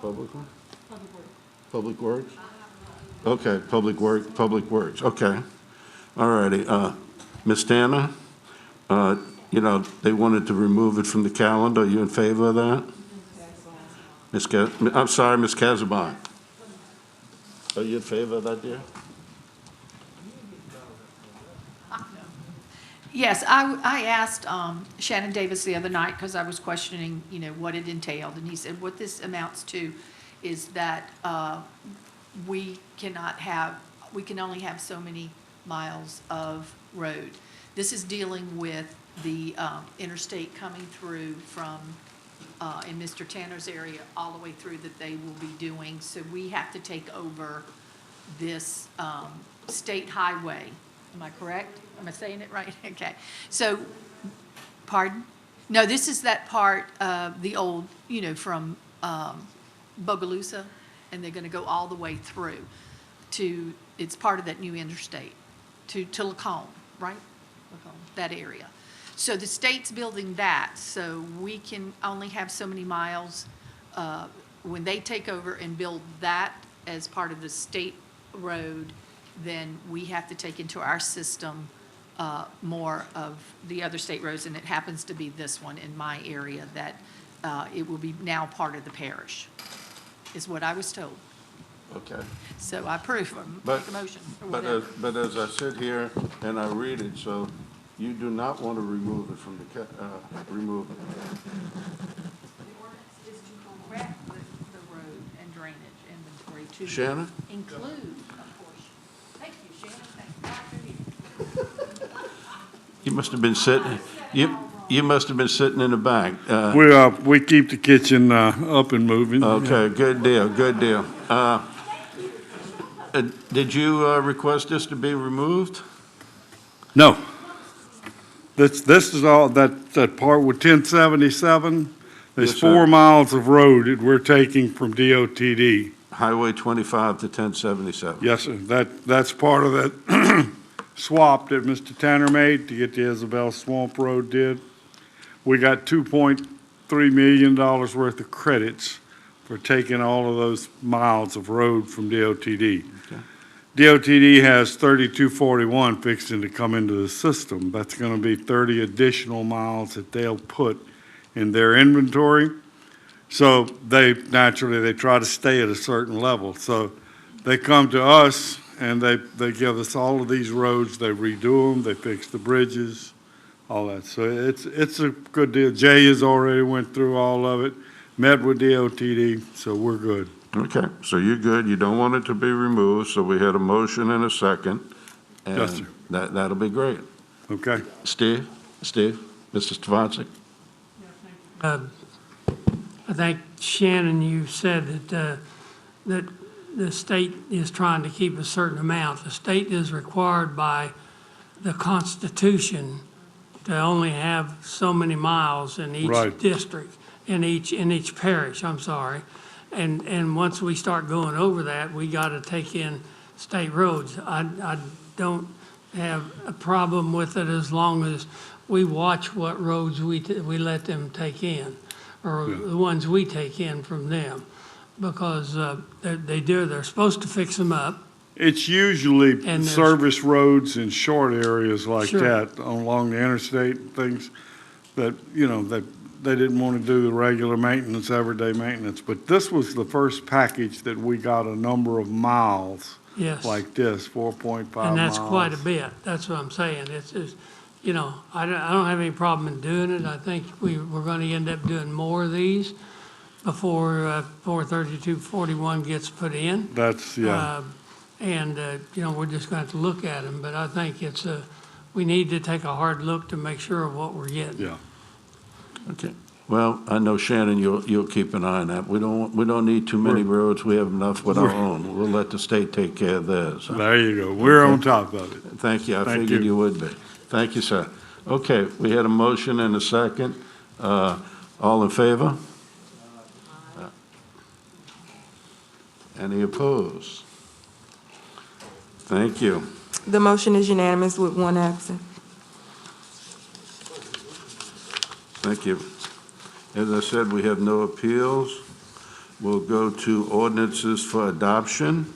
Public Works? Public Works? Okay, Public Works, okay. All righty, Ms. Tanner, they wanted to remove it from the calendar. Are you in favor of that? I'm sorry, Ms. Casabon. Are you in favor of that, dear? Yes, I asked Shannon Davis the other night, because I was questioning, what it entailed, and he said what this amounts to is that we can only have so many miles of road. This is dealing with the interstate coming through from, in Mr. Tanner's area, all the way through that they will be doing. So we have to take over this state highway. Am I correct? Am I saying it right? Okay. So, pardon? No, this is that part of the old, from Bogalusa, and they're going to go all the way through to, it's part of that new interstate, to Lacombe, right? Lacombe, that area. So the state's building that, so we can only have so many miles. When they take over and build that as part of the state road, then we have to take into our system more of the other state roads, and it happens to be this one in my area that it will be now part of the parish, is what I was told. Okay. So I approve, make a motion or whatever. But as I sit here and I read it, so you do not want to remove it from the, remove it. The ordinance is to correct the road and drainage inventory to Shannon? include, of course. Thank you, Shannon, thank you. You must have been sitting, you must have been sitting in the back. We keep the kitchen up and moving. Okay, good deal, good deal. Did you request this to be removed? No. This is all, that part with 1077, there's Yes, sir. 4 miles of road that we're taking from DOTD. Highway 25 to 1077. Yes, sir. That's part of that swap that Mr. Tanner made to get the Isabel Swamp Road did. We got $2.3 million worth of credits for taking all of those miles of road from DOTD. Okay. DOTD has 3241 fixing to come into the system. That's going to be 30 additional miles that they'll put in their inventory. So they try to stay at a certain level. So they come to us and they give us all of these roads. They redo them. They fix the bridges, all that. So it's a good deal. Jay has already went through all of it, met with DOTD, so we're good. Okay, so you're good. You don't want it to be removed, so we had a motion and a second. And Yes, sir. that'll be great. Okay. Steve, Mr. Stavancic? I think, Shannon, you said that the state is trying to keep a certain amount. The state is required by the Constitution to only have so many miles in each Right. district, in each parish, I'm sorry. And once we start going over that, we got to take in state roads. I don't have a problem with it as long as we watch what roads we let them take in, or the ones we take in from them, because they're supposed to fix them up. It's usually And there's- service roads in short areas like Sure. that, along the interstate and things, that, that they didn't want to do the regular maintenance, everyday maintenance. But this was the first package that we got a number of miles Yes. like this, 4.5 miles. And that's quite a bit. That's what I'm saying. It's, I don't have any problem in doing it. I think we're going to end up doing more of these before 3241 gets put in. That's, yeah. We're just going to have to look at them. But I think we need to take a hard look to make sure of what we're getting. Yeah. Okay. Well, I know Shannon, you'll keep an eye on that. We don't need too many roads. We have enough with our own. We'll let the state take care of theirs. There you go. We're on top of it. Thank you. I Thank figured you. you would be. Thank you, sir. Okay, we had a motion and a second. All in favor? Any opposed? Thank you. The motion is unanimous with one absent. Thank you. As I said, we have no appeals. We'll go to ordinances for adoption.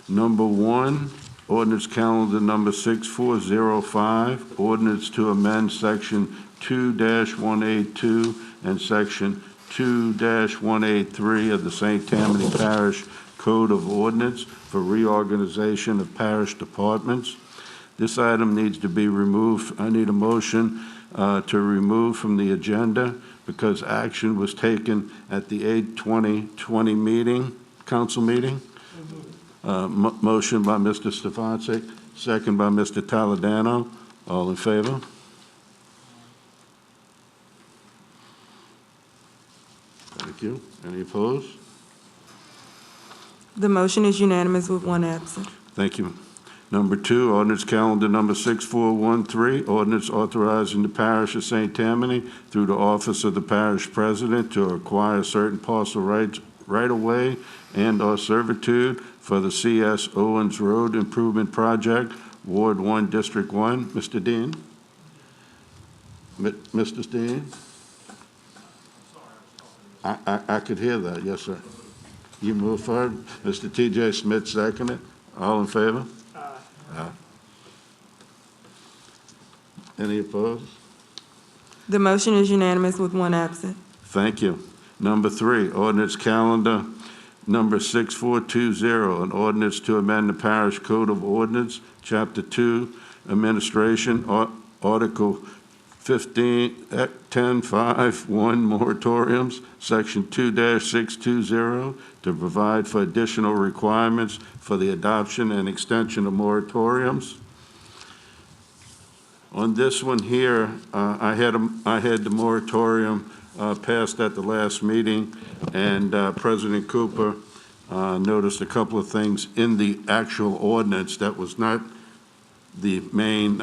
Number 1, ordinance calendar number 6405, ordinance to amend section 2-182 and section 2-183 of the St. Tammany Parish Code of Ordinance for reorganization of parish departments. This item needs to be removed. I need a motion to remove from the agenda because action was taken at the 8/20/20 meeting, council meeting. Motion by Mr. Stefanczyk, second by Mr. Taladano. All in favor? Thank you. Any opposed? The motion is unanimous with one absent. Thank you. Number 2, ordinance calendar number 6413, ordinance authorizing the parish of St. Tammany through the office of the parish president to acquire certain parcel right-of-way and/or servitude for the C.S. Owens Road Improvement Project, Ward 1, District 1. Mr. Dean? Mr. Dean? I could hear that, yes, sir. You move forward. Mr. T.J. Smith, seconded. All in favor? Aye. Any opposed? The motion is unanimous with one absent. Thank you. Number 3, ordinance calendar number 6420, an ordinance to amend the Parish Code of Ordinance, Chapter 2, Administration, Article 10.5.1 moratoriums, Section 2-620, to provide for additional requirements for the adoption and extension of moratoriums. On this one here, I had the moratorium passed at the last meeting, and President Cooper noticed a couple of things in the actual ordinance that was not the main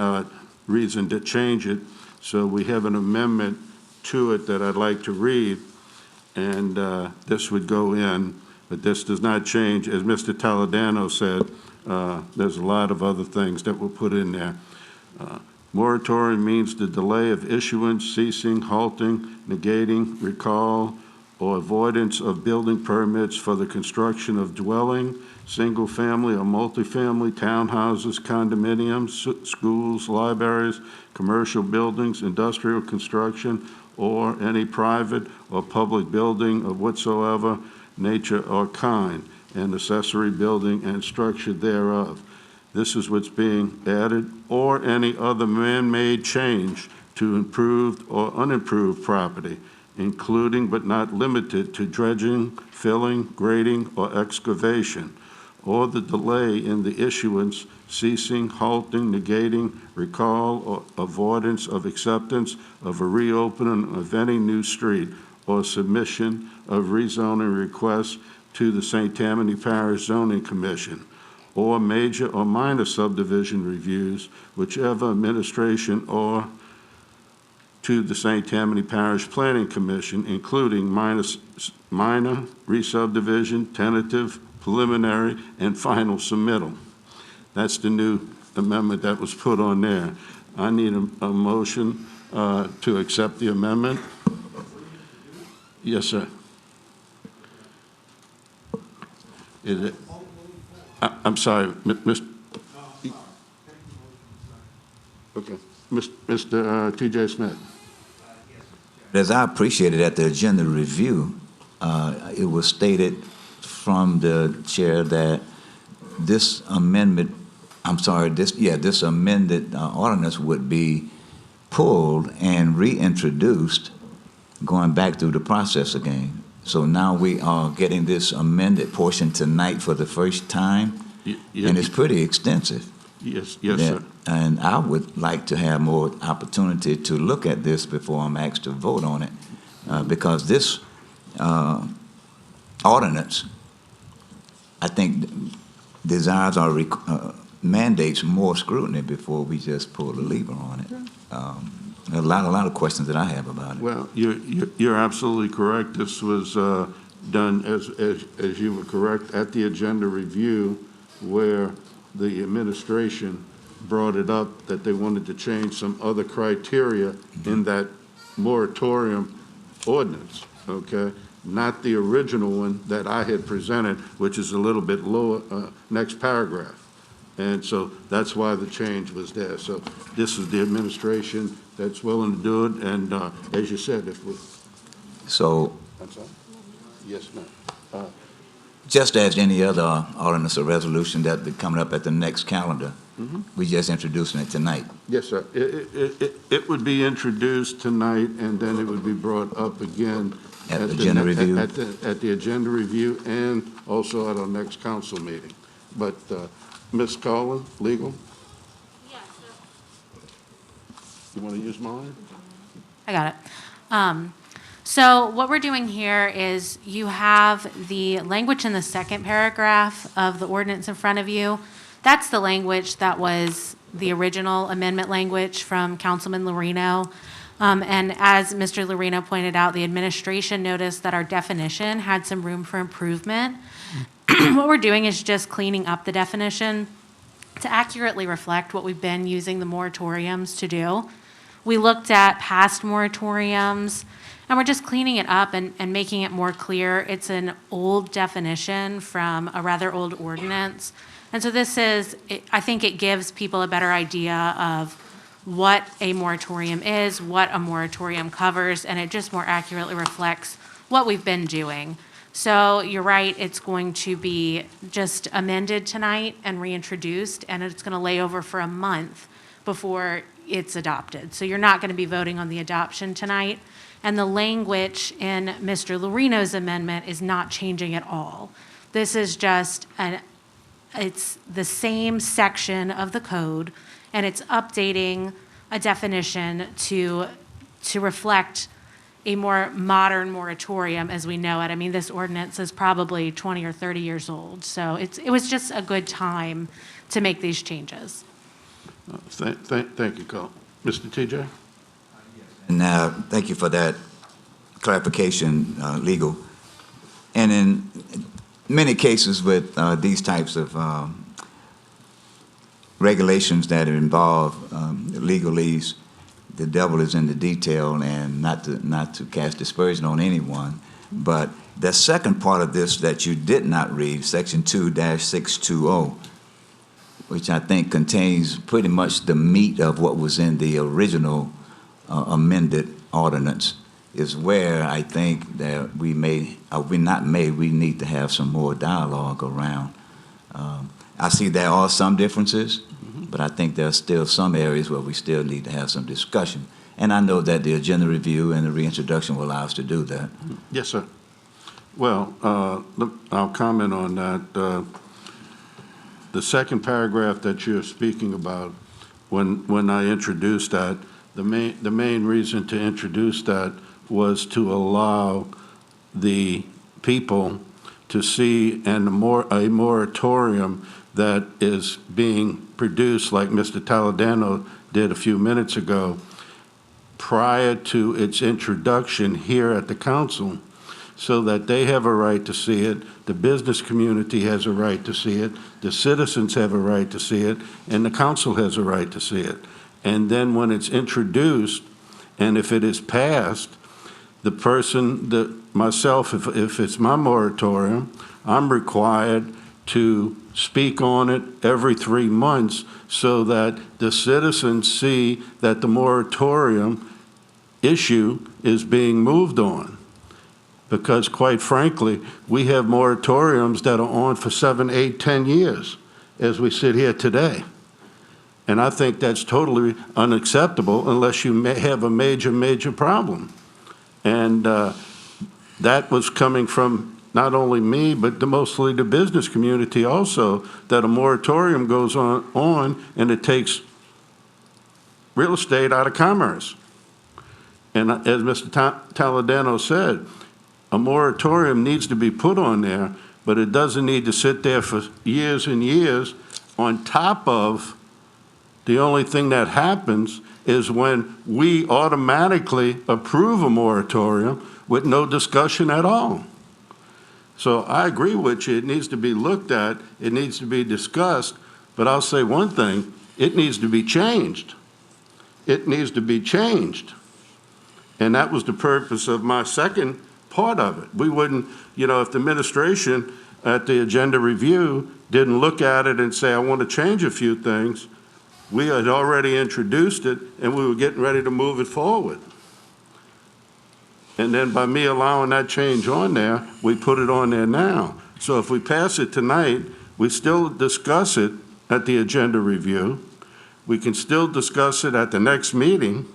reason to change it. So we have an amendment to it that I'd like to read, and this would go in, but this does not change. As Mr. Taladano said, there's a lot of other things that were put in there. Moratorium means the delay of issuance, ceasing, halting, negating, recall, or avoidance of building permits for the construction of dwelling, single-family or multifamily townhouses, condominiums, schools, libraries, commercial buildings, industrial construction, or any private or public building of whatsoever nature or kind, and accessory building and structure thereof. This is what's being added, or any other man-made change to improved or unimproved property, including but not limited to dredging, filling, grading, or excavation, or the delay in the issuance, ceasing, halting, negating, recall, or avoidance of acceptance of a reopening of any new street or submission of rezoning requests to the St. Tammany Parish Zoning Commission, or major or minor subdivision reviews, whichever administration, or to the St. Tammany Parish Planning Commission, including minor re-subdivision, tentative, preliminary, and final submittal. That's the new amendment that was put on there. I need a motion to accept the amendment. Yes, sir. Is it? I'm sorry, Mr. Okay, Mr. T.J. Smith. As I appreciated at the agenda review, it was stated from the chair that this amendment, this amended ordinance would be pulled and reintroduced, going back through the process again. So now we are getting this amended portion tonight for the first time, and it's pretty extensive. Yes, sir. And I would like to have more opportunity to look at this before I'm asked to vote on it, because this ordinance, I think, desires or mandates more scrutiny before we just pull the lever on it. A lot of questions that I have about it. Well, you're absolutely correct. This was done, as you were correct, at the agenda review, where the administration brought it up that they wanted to change some other criteria in that moratorium ordinance, okay? Not the original one that I had presented, which is a little bit lower, next paragraph. And so that's why the change was there. So this is the administration that's willing to do it, and as you said, if we... So, I'm sorry? Yes, ma'am. just as any other ordinance or resolution that be coming up at the next calendar, we just introducing it tonight. Yes, sir. It would be introduced tonight, and then it would be brought up again At the agenda review? At the agenda review, and also at our next council meeting. But Ms. Collin, legal? Yes. You want to use mine? I got it. So what we're doing here is you have the language in the second paragraph of the ordinance in front of you. That's the language that was the original amendment language from Councilman Lorino. And as Mr. Lorino pointed out, the administration noticed that our definition had some room for improvement. What we're doing is just cleaning up the definition to accurately reflect what we've been using the moratoriums to do. We looked at past moratoriums, and we're just cleaning it up and making it more clear. It's an old definition from a rather old ordinance. And so this is, I think it gives people a better idea of what a moratorium is, what a moratorium covers, and it just more accurately reflects what we've been doing. So you're right, it's going to be just amended tonight and reintroduced, and it's going to lay over for a month before it's adopted. So you're not going to be voting on the adoption tonight. And the language in Mr. Lorino's amendment is not changing at all. This is just it's the same section of the code, and it's updating a definition to reflect a more modern moratorium as we know it. I mean, this ordinance is probably 20 or 30 years old, so it was just a good time to make these changes. Thank you, Cole. Mr. TJ? And thank you for that clarification, legal. And in many cases with these types of regulations that involve legalese, the devil is in the detail, and not to cast dispersion on anyone. But the second part of this that you did not read, Section 2-620, which I think contains pretty much the meat of what was in the original amended ordinance, is where I think that we need to have some more dialogue around. I see there are some differences, but I think there are still some areas where we still need to have some discussion. And I know that the agenda review and the reintroduction will allow us to do that. Yes, sir. Well, I'll comment on that. The second paragraph that you're speaking about, when I introduced that, the main reason to introduce that was to allow the people to see a moratorium that is being produced, like Mr. Taladano did a few minutes ago, prior to its introduction here at the council, so that they have a right to see it, the business community has a right to see it, the citizens have a right to see it, and the council has a right to see it. And then when it's introduced, and if it is passed, the person, myself, if it's my moratorium, I'm required to speak on it every 3 months so that the citizens see that the moratorium issue is being moved on. Because quite frankly, we have moratoriums that are on for 7, 8, 10 years as we sit here today. And I think that's totally unacceptable unless you may have a major, major problem. And that was coming from not only me, but mostly the business community also, that a moratorium goes on and it takes real estate out of commerce. And as Mr. Taladano said, a moratorium needs to be put on there, but it doesn't need to sit there for years and years on top of the only thing that happens is when we automatically approve a moratorium with no discussion at all. So I agree with you, it needs to be looked at, it needs to be discussed, but I'll say one thing, it needs to be changed. It needs to be changed. And that was the purpose of my second part of it. We wouldn't, if the administration at the agenda review didn't look at it and say, I want to change a few things, we had already introduced it and we were getting ready to move it forward. And then by me allowing that change on there, we put it on there now. So if we pass it tonight, we still discuss it at the agenda review. We can still discuss it at the next meeting.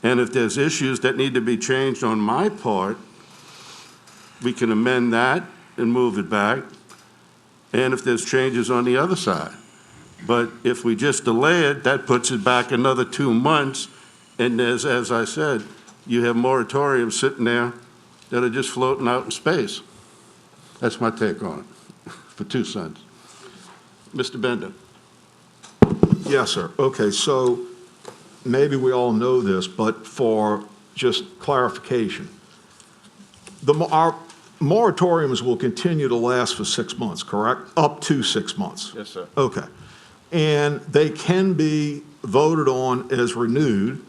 And if there's issues that need to be changed on my part, we can amend that and move it back. And if there's changes on the other side. But if we just delay it, that puts it back another 2 months. And as I said, you have moratoriums sitting there that are just floating out in space. That's my take on it, for 2 cents. Mr. Bender. Yes, sir. Okay, so maybe we all know this, but for just clarification, our moratoriums will continue to last for 6 months, correct? Up to 6 months? Yes, sir. Okay. And they can be voted on as renewed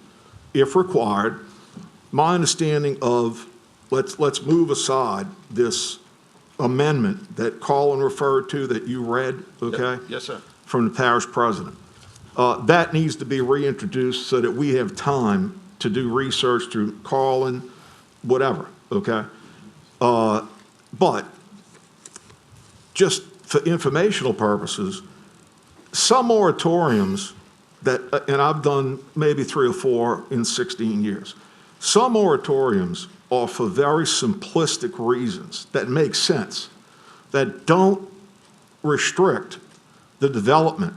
if required. My understanding of, let's move aside this amendment that Colin referred to that you read, okay? Yes, sir. From the parish president. That needs to be reintroduced so that we have time to do research through Colin, whatever, okay? But just for informational purposes, some moratoriums that, and I've done maybe 3 or 4 in 16 years, some moratoriums are for very simplistic reasons that make sense, that don't restrict the development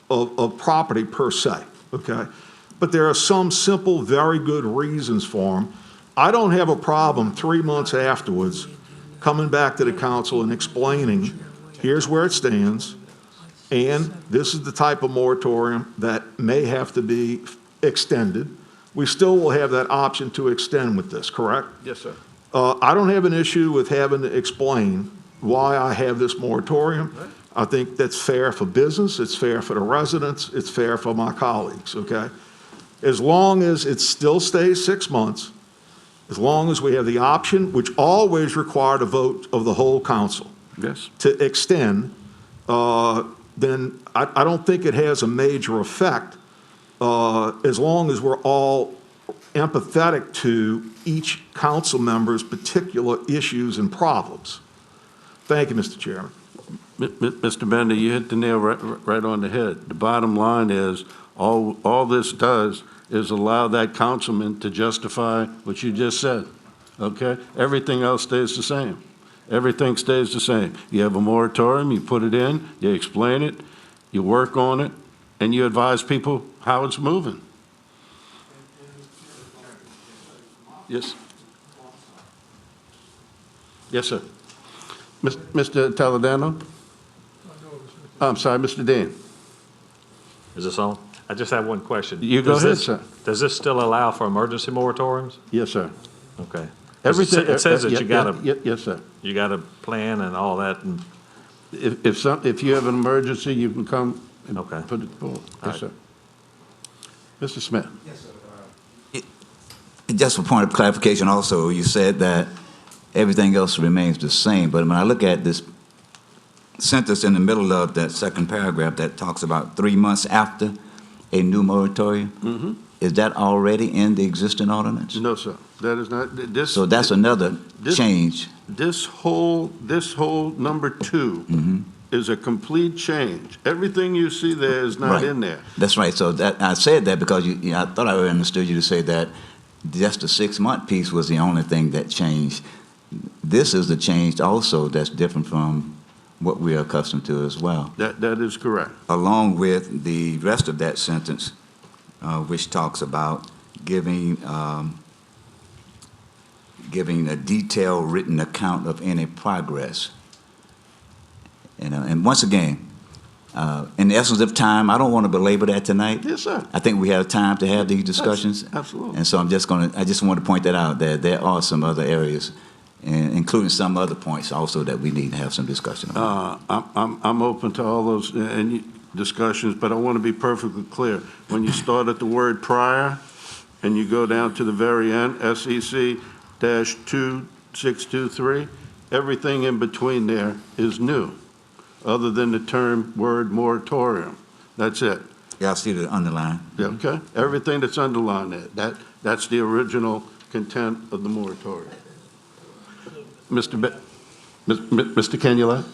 of property per se, okay? But there are some simple, very good reasons for them. I don't have a problem 3 months afterwards coming back to the council and explaining, here's where it stands, and this is the type of moratorium that may have to be extended. We still will have that option to extend with this, correct? Yes, sir. I don't have an issue with having to explain why I have this moratorium. Right. I think that's fair for business, it's fair for the residents, it's fair for my colleagues, okay? As long as it still stays 6 months, as long as we have the option, which always required a vote of the whole council, Yes. to extend, then I don't think it has a major effect as long as we're all empathetic to each council member's particular issues and problems. Thank you, Mr. Chairman. Mr. Bender, you hit the nail right on the head. The bottom line is, all this does is allow that councilman to justify what you just said, okay? Everything else stays the same. Everything stays the same. You have a moratorium, you put it in, you explain it, you work on it, and you advise people how it's moving. Yes. Yes, sir. Mr. Taladano? I'm sorry, Mr. Dean. Is this on? I just have one question. You go ahead, sir. Does this still allow for emergency moratoriums? Yes, sir. Okay. Everything. It says that you gotta, Yes, sir. you gotta plan and all that, and, If you have an emergency, you can come and Okay. put it forward. All Yes, sir. Mr. Smith? Just for point of clarification also, you said that everything else remains the same, but when I look at this sentence in the middle of that second paragraph that talks about 3 months after a new moratorium, is that already in the existing ordinance? No, sir. That is not, this. So that's another change. This whole number 2 is a complete change. Everything you see there is not Right. in there. That's right. So that, I said that because I thought I understood you to say that just the 6-month piece was the only thing that changed. This is the change also that's different from what we are accustomed to as well, That is correct. along with the rest of that sentence, which talks about giving a detailed written account of any progress. And once again, in the essence of time, I don't want to belabor that tonight. Yes, sir. I think we have time to have these discussions. Absolutely. And so I just want to point that out, that there are some other areas, and including some other points also that we need to have some discussion on. I'm open to all those discussions, but I want to be perfectly clear. When you start at the word prior and you go down to the very end, SEC-2623, everything in between there is new, other than the word moratorium. That's it. Yeah, I see the underline. Yeah, okay? Everything that's underlined there, that's the original content of the moratorium. Mr. Canula?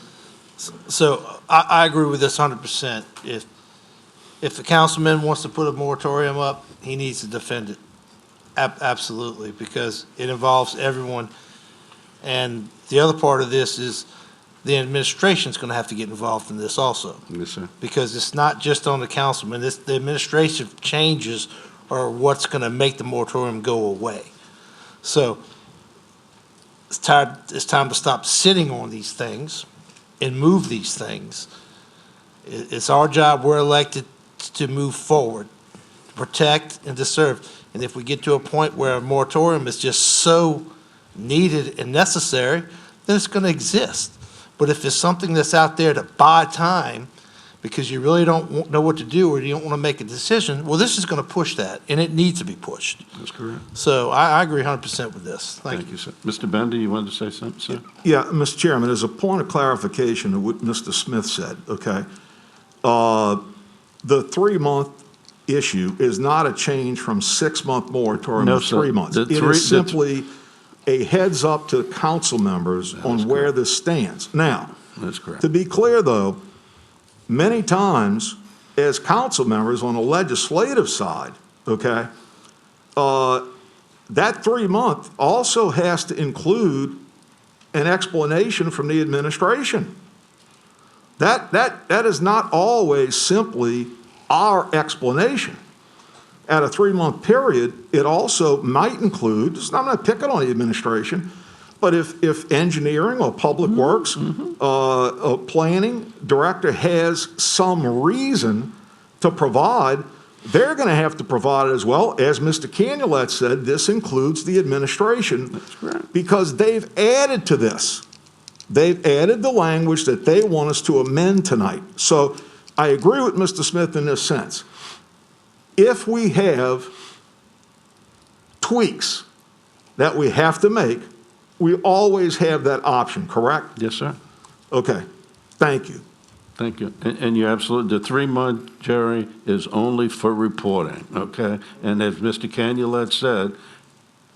So I agree with this 100%. If the councilman wants to put a moratorium up, he needs to defend it. Absolutely, because it involves everyone. And the other part of this is the administration's going to have to get involved in this also. Yes, sir. Because it's not just on the councilman. The administration changes are what's going to make the moratorium go away. So it's time to stop sitting on these things and move these things. It's our job, we're elected to move forward, to protect and to serve. And if we get to a point where a moratorium is just so needed and necessary, then it's going to exist. But if it's something that's out there to buy time because you really don't know what to do or you don't want to make a decision, well, this is going to push that, and it needs to be pushed. That's correct. So I agree 100% with this. Thank you. Thank you, sir. Mr. Bender, you wanted to say something, sir? Yeah, Mr. Chairman, as a point of clarification of what Mr. Smith said, okay? The 3-month issue is not a change from 6-month moratorium No, to sir. 3 months. It is simply a heads up to council members on where this stands. Now, That's correct. to be clear, though, many times, as council members on the legislative side, okay, that 3-month also has to include an explanation from the administration. That is not always simply our explanation. At a 3-month period, it also might include, I'm not picking on the administration, but if engineering or public works, planning director has some reason to provide, they're going to have to provide it as well. As Mr. Canulet said, this includes the administration. That's correct. Because they've added to this. They've added the language that they want us to amend tonight. So I agree with Mr. Smith in this sense. If we have tweaks that we have to make, we always have that option, correct? Yes, sir. Okay, thank you. Thank you. And you're absolutely, the 3-month, Jerry, is only for reporting, okay? And as Mr. Canulet said,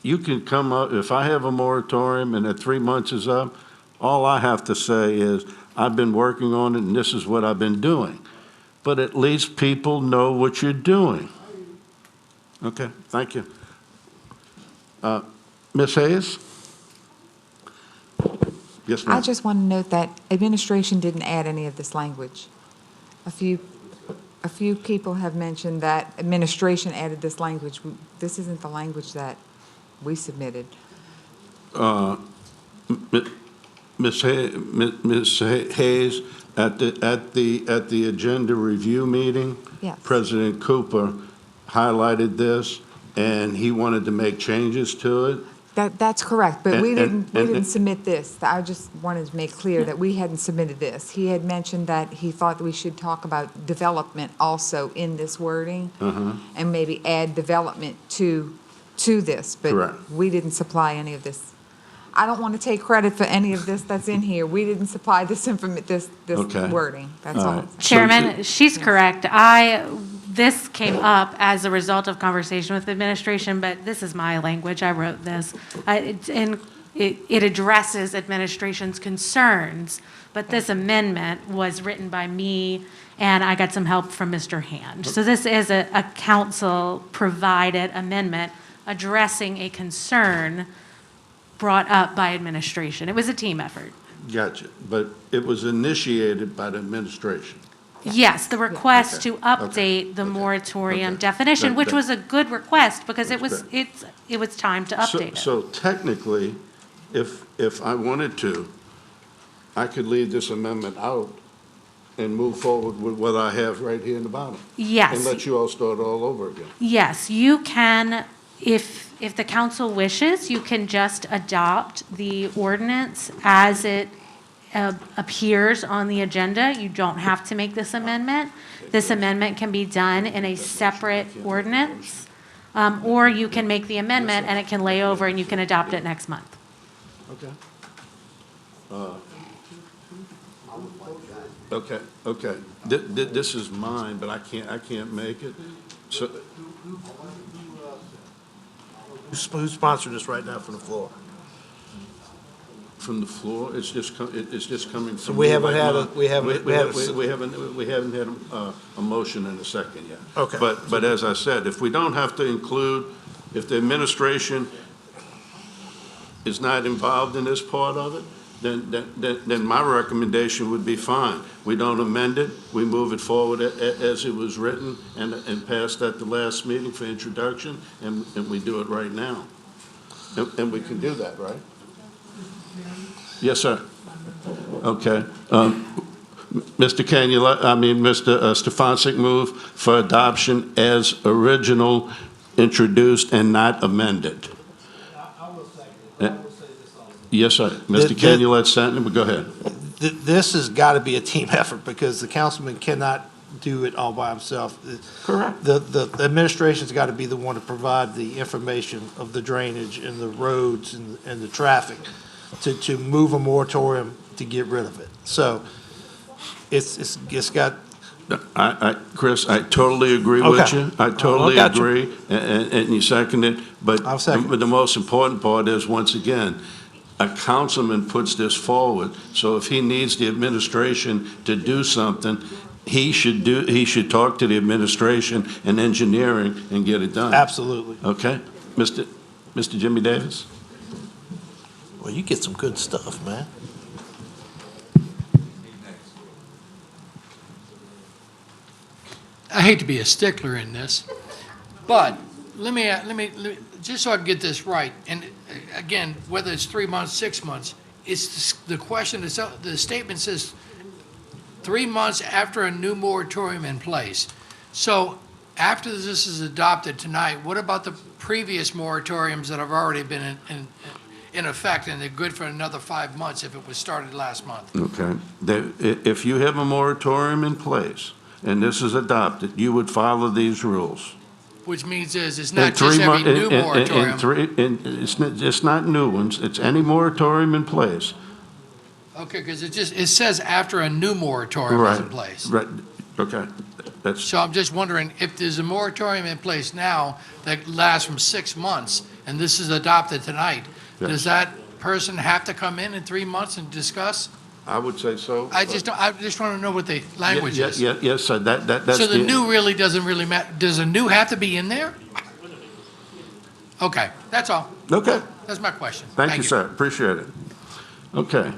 you can come up, if I have a moratorium and that 3 months is up, all I have to say is, I've been working on it and this is what I've been doing. But at least people know what you're doing. Okay, thank you. Ms. Hayes? Yes, ma'am. I just want to note that administration didn't add any of this language. A few people have mentioned that administration added this language. This isn't the language that we submitted. Ms. Hayes, at the agenda review meeting, Yes. President Cooper highlighted this, and he wanted to make changes to it. That's correct, but we And- didn't and- submit this. I just wanted to make clear that we hadn't submitted this. He had mentioned that he thought that we should talk about development also in this wording, and maybe add development to this, but Correct. we didn't supply any of this. I don't want to take credit for any of this that's in here. We didn't supply this this Okay. wording, that's All all. right. Chairman, she's correct. This came up as a result of conversation with administration, but this is my language. I wrote this. It addresses administration's concerns, but this amendment was written by me, and I got some help from Mr. Hand. So this is a council-provided amendment addressing a concern brought up by administration. It was a team effort. Gotcha, but it was initiated by the administration. Yes, the request Okay. to update the moratorium Okay. definition, which That- was a good request because it That's was, it was time to update it. So technically, if I wanted to, I could leave this amendment out and move forward with what I have right here in the bottom. And Yes, let you all start all over again. yes, you can, if the council wishes, you can just adopt the ordinance as it appears on the agenda. You don't have to make this amendment. This amendment can be done in a separate ordinance, or you can make the amendment and it can lay over and you can adopt it next month. Okay. Okay. This is mine, but I can't make it. So, Who sponsored this right now from the floor? from the floor, it's just coming So from. we me haven't like had mine. we haven't We haven't had a motion in a second yet. Okay. But as I said, if we don't have to include, if the administration is not involved in this part of it, then my recommendation would be fine. We don't amend it, we move it forward as it was written and passed at the last meeting for introduction, and we do it right now. And we can do that, right? Yes, sir. Okay. Mr. Mr. Stefancic moved for adoption as original, introduced and not amended. Yes, sir. Mr. Canulet seconded, but go ahead. This has got to be a team effort because the councilman cannot do it all by himself. Correct. The administration's got to be the one to provide the information of the drainage and the roads and the traffic to move a moratorium to get rid of it. So it's got, Chris, I totally agree with Okay. you. I totally got you. agree, and you seconded, but I'll second. the most important part is, once again, a councilman puts this forward, so if he needs the administration to do something, he should talk to the administration and engineering and get it done. absolutely. Okay? Mr. Jimmy Davis? Well, you get some good stuff, man. I hate to be a stickler in this, but let me, just so I can get this right, and again, whether it's 3 months, 6 months, it's the question, the statement says 3 months after a new moratorium in place. So after this is adopted tonight, what about the previous moratoriums that have already been in effect, and they're good for another 5 months if it was started last month? Okay. If you have a moratorium in place, and this is adopted, you would follow these rules. Which means it's In not just 3 every mon- new moratorium. It's not new ones, it's any moratorium in place. Okay, because it says after a new moratorium is in place. Right, okay. That's, So I'm just wondering, if there's a moratorium in place now that lasts from 6 months, and this is adopted tonight, Yes. does that person have to come in 3 months and discuss? I would say so. I just want to know what the language is. Yes, sir, that's. So the new really doesn't really matter. Does a new have to be in there? Okay, that's all. Okay, That's my question. thank you, sir, appreciate it. Okay.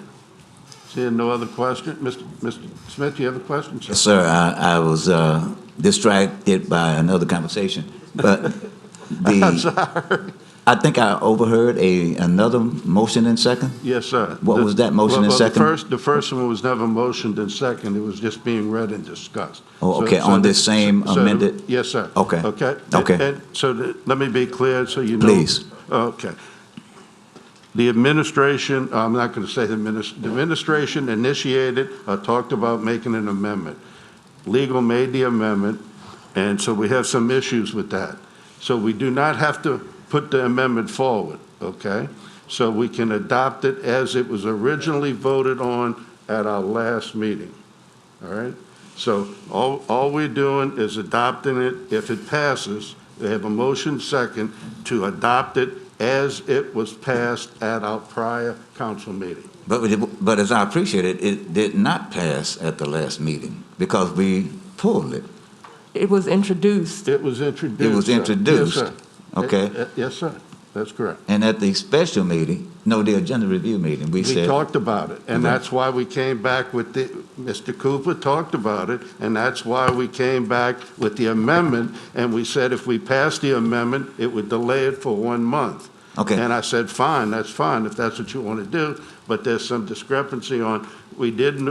Seeing no other question, Mr. Smith, you have a question, sir? Yes, sir. I was distracted by another conversation, but I'm sorry. I think I overheard another motion and second. Yes, sir. What was that motion and second? The first one was never motioned and second, it was just being read and discussed. Oh, okay, on this same amended? Yes, sir. Okay. Okay? Okay. And so let me be clear so you know. Please. Okay. The administration, I'm not going to say the administration initiated, talked about making an amendment. Legal made the amendment, and so we have some issues with that. So we do not have to put the amendment forward, okay? So we can adopt it as it was originally voted on at our last meeting, all right? So all we're doing is adopting it. If it passes, we have a motion second to adopt it as it was passed at our prior council meeting. But as I appreciate it, it did not pass at the last meeting because we pulled it. It was introduced. It was introduced. It was sir. introduced. Yes, sir. Okay. Yes, sir. That's correct. And at the special meeting, no, the agenda review meeting, we We said. talked about it, and Right. that's why we came back with the, Mr. Cooper talked about it, and that's why we came back with the amendment, and we said if we passed the amendment, it would delay it for 1 month. Okay. And I said, fine, that's fine, if that's what you want to do, but there's some discrepancy on, we didn't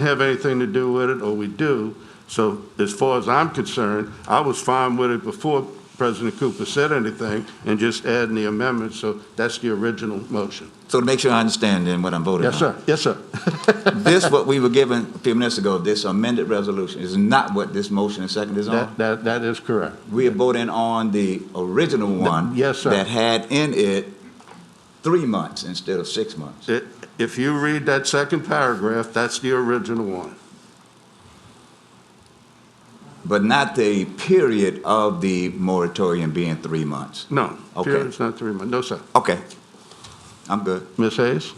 have anything to do with it, or we do. So as far as I'm concerned, I was fine with it before President Cooper said anything, and just adding the amendment, so that's the original motion. So to make sure I understand then what I'm voting on. Yes, sir, yes, sir. This, what we were given a few minutes ago, this amended resolution is not what this motion and second is on? That is correct. We are voting on the original one. Yes, sir. That had in it 3 months instead of 6 months. If you read that second paragraph, that's the original one. But not the period of the moratorium being 3 months. No, Okay. period's not 3 months, no, sir. Okay, I'm good. Ms. Hayes?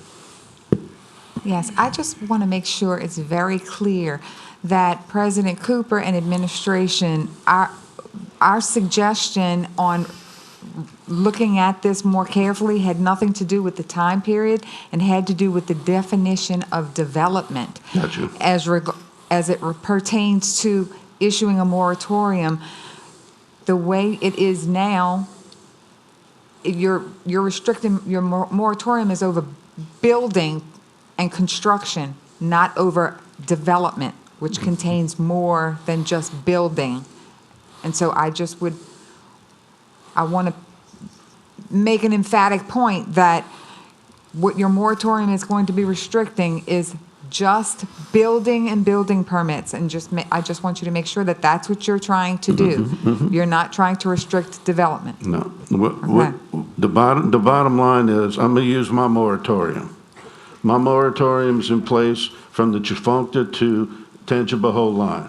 Yes, I just want to make sure it's very clear that President Cooper and administration, our suggestion on looking at this more carefully had nothing to do with the time period and had to do with the definition of development. Got you. As it pertains to issuing a moratorium, the way it is now, you're restricting, your moratorium is over building and construction, not over development, which contains more than just building. And so I want to make an emphatic point that what your moratorium is going to be restricting is just building and building permits, and I just want you to make sure that that's what you're trying to do. You're not trying to restrict development. No. The bottom line is, I'm going to use my moratorium. My moratorium's in place from the Chifuncta to Tangipahoa line.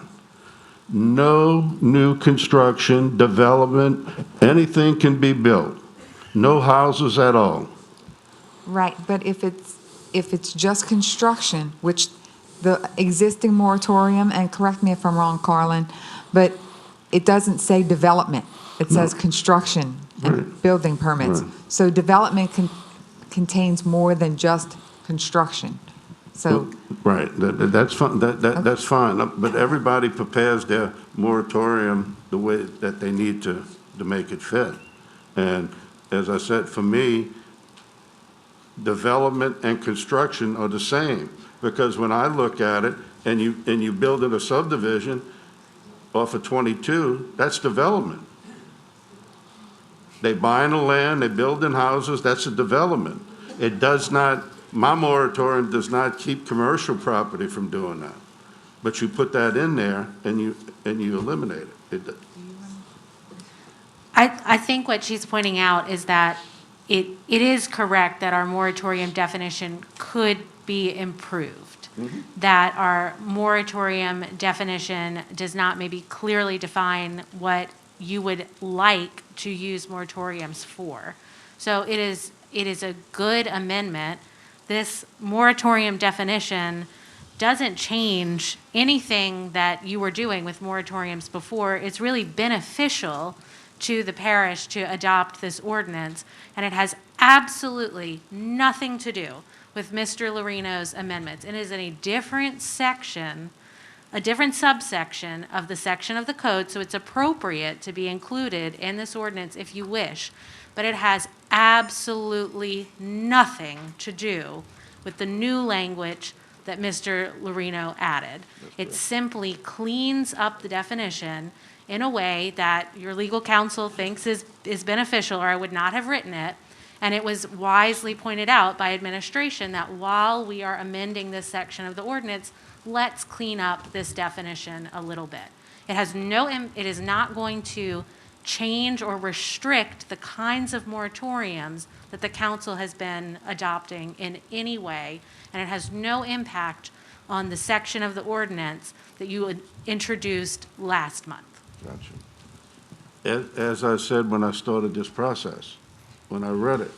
No new construction, development, anything can be built. No houses at all. Right, but if it's just construction, which the existing moratorium, and correct me if I'm wrong, Carlin, but it doesn't say development. It says construction and building permits. Right. So development contains more than just construction. So, Right, that's fine, that's fine, but everybody prepares their moratorium the way that they need to make it fit. And as I said, for me, development and construction are the same, because when I look at it, and you build in a subdivision off of 22, that's development. They buying the land, they building houses, that's a development. It does not, my moratorium does not keep commercial property from doing that. But you put that in there and you eliminate it. I think what she's pointing out is that it is correct that our moratorium definition could be improved. That our moratorium definition does not maybe clearly define what you would like to use moratoriums for. So it is a good amendment. This moratorium definition doesn't change anything that you were doing with moratoriums before. It's really beneficial to the parish to adopt this ordinance, and it has absolutely nothing to do with Mr. Lorino's amendments. It is in a different section, a different subsection of the section of the code, so it's appropriate to be included in this ordinance if you wish, but it has absolutely nothing to do with the new language that Mr. Lorino added. It simply cleans up the definition in a way that your legal counsel thinks is beneficial, or I would not have written it, And it was wisely pointed out by administration that while we are amending this section of the ordinance, let's clean up this definition a little bit. It is not going to change or restrict the kinds of moratoriums that the council has been adopting in any way, and it has no impact on the section of the ordinance that you introduced last month. Gotcha. As I said when I started this process, when I read it,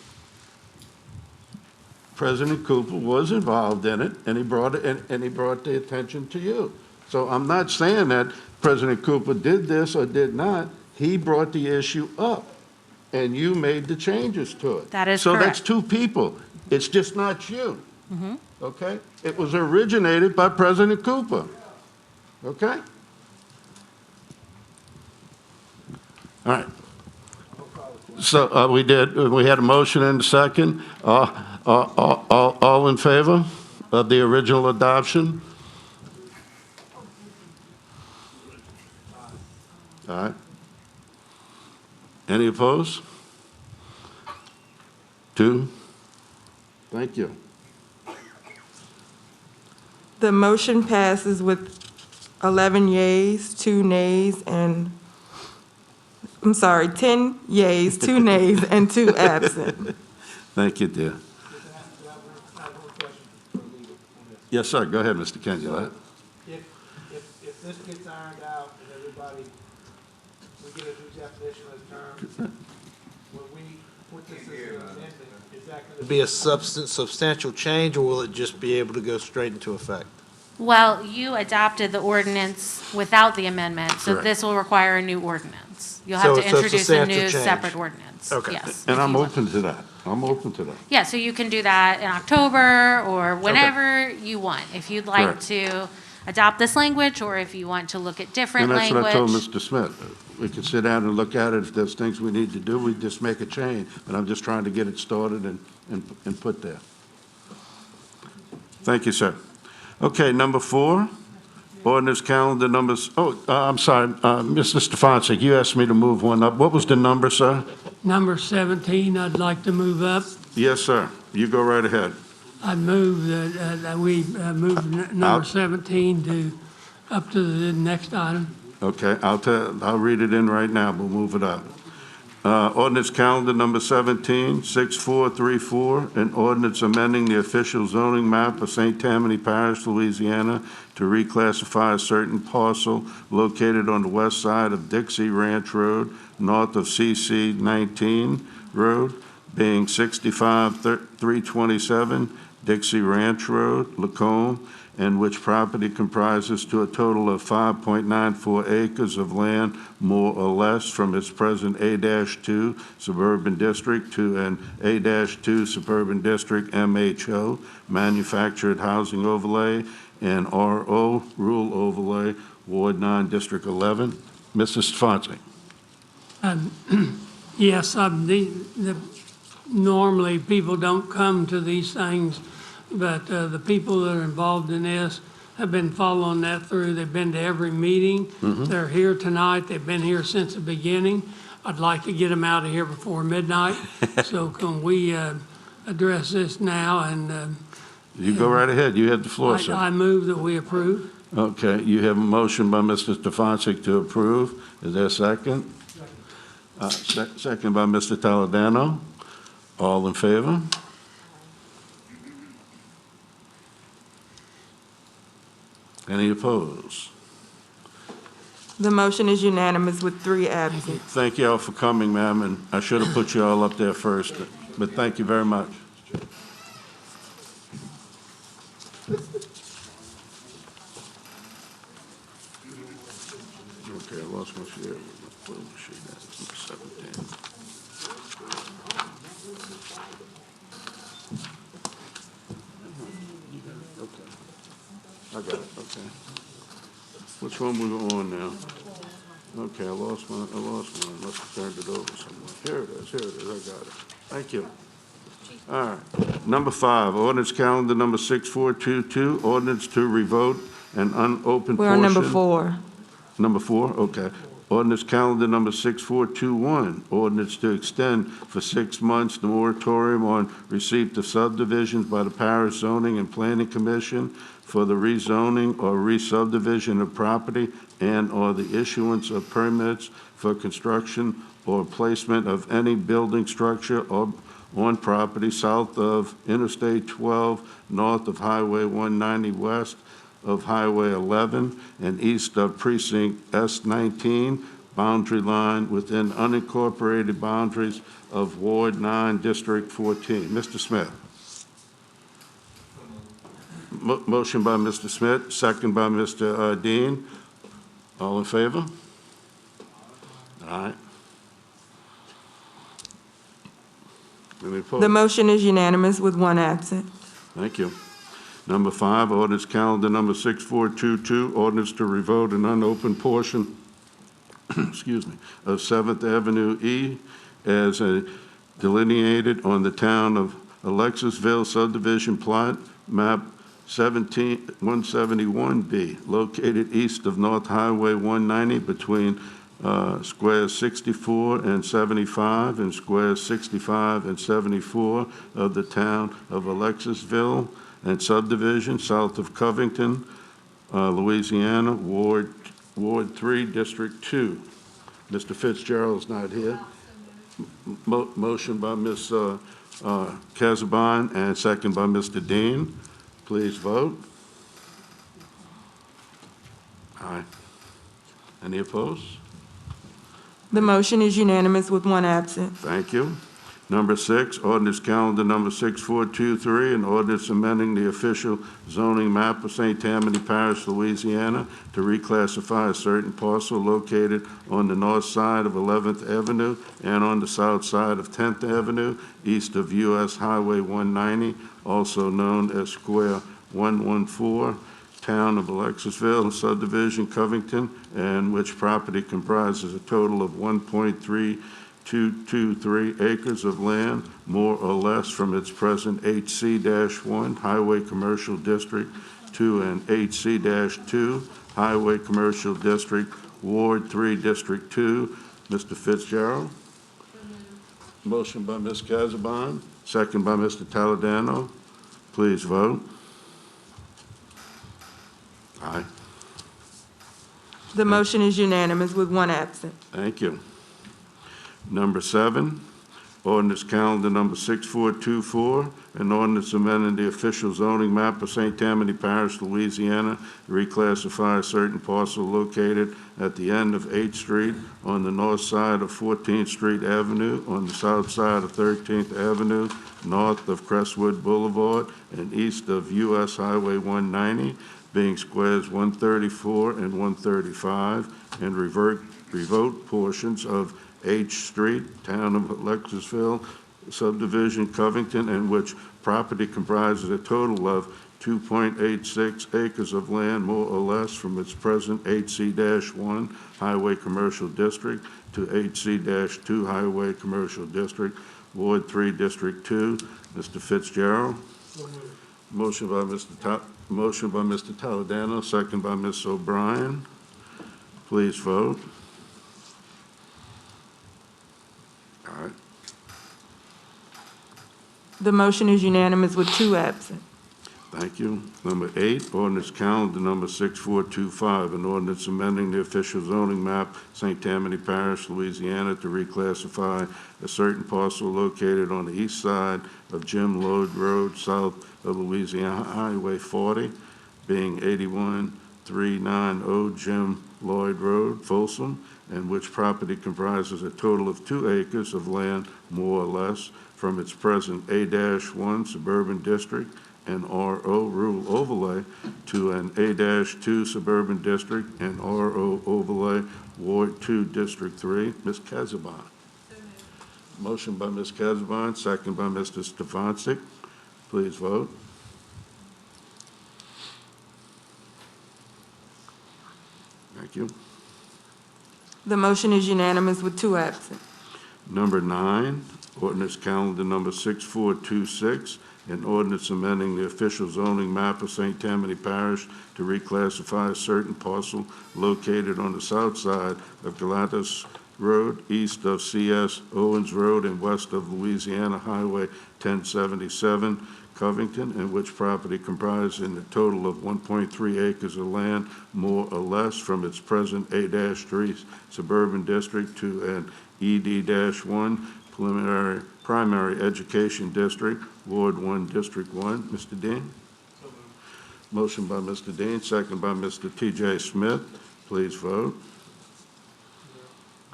President Cooper was involved in it, and he brought the attention to you. So I'm not saying that President Cooper did this or did not. He brought the issue up, and you made the changes to it. That is So correct. that's two people. It's just not you, Mm-hmm. okay? It was originated by President Cooper, okay? All right. So we had a motion and a second. All in favor of the original adoption? All right. Any opposed? 2. Thank you. The motion passes with 11 yeas, 2 nays, and, 10 yeas, 2 nays, and 2 absent. Thank you, dear. Yes, sir. Go ahead, Mr. Kenyon. If this gets ironed out and everybody, we get a new definition of the term, when we put this as an amendment, is that going to be a substantial change, or will it just be able to go straight into effect? Well, you adopted the ordinance without the amendment, so Correct. this will require a new ordinance. You'll have to So it's a introduce a substantial new change. separate ordinance. Okay. Yes. And if I'm you want. open to that. I'm open to that. Yeah, so you can do that in October or whenever you want. If you'd like Correct. to adopt this language, or if you want to look at different And that's what I told language. Mr. Smith. We can sit down and look at it. If there's things we need to do, we just make a change. But I'm just trying to get it started and put there. Thank you, sir. Okay, number 4, ordinance calendar numbers, I'm sorry, Mr. Stefanczyk, you asked me to move one up. What was the number, sir? Number 17, I'd like to move up. Yes, sir. You go right ahead. I'd move that we move number 17 to, up to the next item. Okay, I'll read it in right now. We'll move it up. Ordinance calendar number 17, 6434, an ordinance amending the official zoning map of St. Tammany Parish, Louisiana, to reclassify a certain parcel located on the west side of Dixie Ranch Road, north of CC 19 Road, being 65-327 Dixie Ranch Road, Lacombe, and which property comprises to a total of 5.94 acres of land, more or less, from its present A-2 suburban district to an A-2 suburban district MHO, manufactured housing overlay, and RO, rural overlay, Ward 9, District 11. Mr. Stefanczyk. Yes, normally people don't come to these things, but the people that are involved in this have been following that through. They've been to every meeting. They're here tonight. They've been here since the beginning. I'd like to get them out of here before midnight. So can we address this now? And You go right ahead. You have the floor, sir. I move that we approve. Okay, you have a motion by Mr. Stefanczyk to approve. Is there a second? Second by Mr. Toledano. All in favor? Any opposed? The motion is unanimous with 3 absent. Thank you all for coming, ma'am, and I should have put you all up there first, but thank you very much. Okay, I lost my share. What was she at? 17. Okay. I got it, okay. Which one we on now? Okay, I lost one, I must have turned it over somewhere. Here it is, I got it. Thank you. All right, number 5, ordinance calendar number 6422, ordinance to revote an unopened portion. We're on number 4. Number 4, okay. Ordinance calendar number 6421, ordinance to extend for 6 months the moratorium on receipt of subdivisions by the Parish Zoning and Planning Commission for the rezoning or re-subdivision of property and/or the issuance of permits for construction or placement of any building structure or on property south of Interstate 12, north of Highway 190, west of Highway 11, and east of Precinct S19, boundary line within unincorporated boundaries of Ward 9, District 14. Mr. Smith. Motion by Mr. Smith, second by Mr. Dean. All in favor? All right. Any opposed? The motion is unanimous with one absent. Thank you. Number 5, ordinance calendar number 6422, ordinance to revote an unopened portion, excuse me, of 7th Avenue E as delineated on the town of Alexisville subdivision plot, map 171B, located east of North Highway 190 between squares 64 and 75 and squares 65 and 74 of the town of Alexisville and subdivision south of Covington, Louisiana, Ward 3, District 2. Mr. Fitzgerald's not here. Motion by Ms. Casabon and second by Mr. Dean. Please vote. Aye. Any opposed? The motion is unanimous with one absent. Thank you. Number 6, ordinance calendar number 6423, an ordinance amending the official zoning map of St. Tammany Parish, Louisiana, to reclassify a certain parcel located on the north side of 11th Avenue and on the south side of 10th Avenue, east of U.S. Highway 190, also known as Square 114, town of Alexisville, subdivision Covington, and which property comprises a total of 1.3223 acres of land, more or less from its present HC-1 Highway Commercial District to an HC-2 Highway Commercial District, Ward 3, District 2. Mr. Fitzgerald? Motion by Ms. Casabon, second by Mr. Taladano. Please vote. Aye. The motion is unanimous with one absent. Thank you. Number 7, ordinance calendar number 6424, an ordinance amending the official zoning map of St. Tammany Parish, Louisiana, to reclassify a certain parcel located at the end of 8th Street on the north side of 14th Street Avenue, on the south side of 13th Avenue, north of Crestwood Boulevard, and east of U.S. Highway 190, being squares 134 and 135, and revoke portions of H Street, town of Alexisville, subdivision Covington, and which property comprises a total of 2.86 acres of land, more or less, from its present HC-1 Highway Commercial District to HC-2 Highway Commercial District, Ward 3, District 2. Mr. Fitzgerald? Motion by Mr. Taladano, second by Ms. O'Brien. Please vote. All right. The motion is unanimous with 2 absent. Thank you. Number 8, ordinance calendar number 6425, an ordinance amending the official zoning map, St. Tammany Parish, Louisiana, to reclassify a certain parcel located on the east side of Jim Lloyd Road, south of Louisiana Highway 40, being 81390 Jim Lloyd Road, Folsom, and which property comprises a total of 2 acres of land, more or less, from its present A-1 suburban district and RO rural overlay to an A-2 suburban district and RO overlay Ward 2, District 3. Ms. Casabon. Motion by Ms. Casabon, second by Mr. Stefanczyk. Please vote. Thank you. The motion is unanimous with 2 absent. Number 9, ordinance calendar number 6426, An ordinance amending the official zoning map of St. Tammany Parish to reclassify a certain parcel located on the south side of Galantis Road, east of C.S. Owens Road, and west of Louisiana Highway 1077, Covington, in which property comprising a total of 1.3 acres of land, more or less, from its present A-3 suburban district to an ED-1 primary education district, Ward 1, District 1. Mr. Dean? Motion by Mr. Dean, second by Mr. T.J. Smith. Please vote.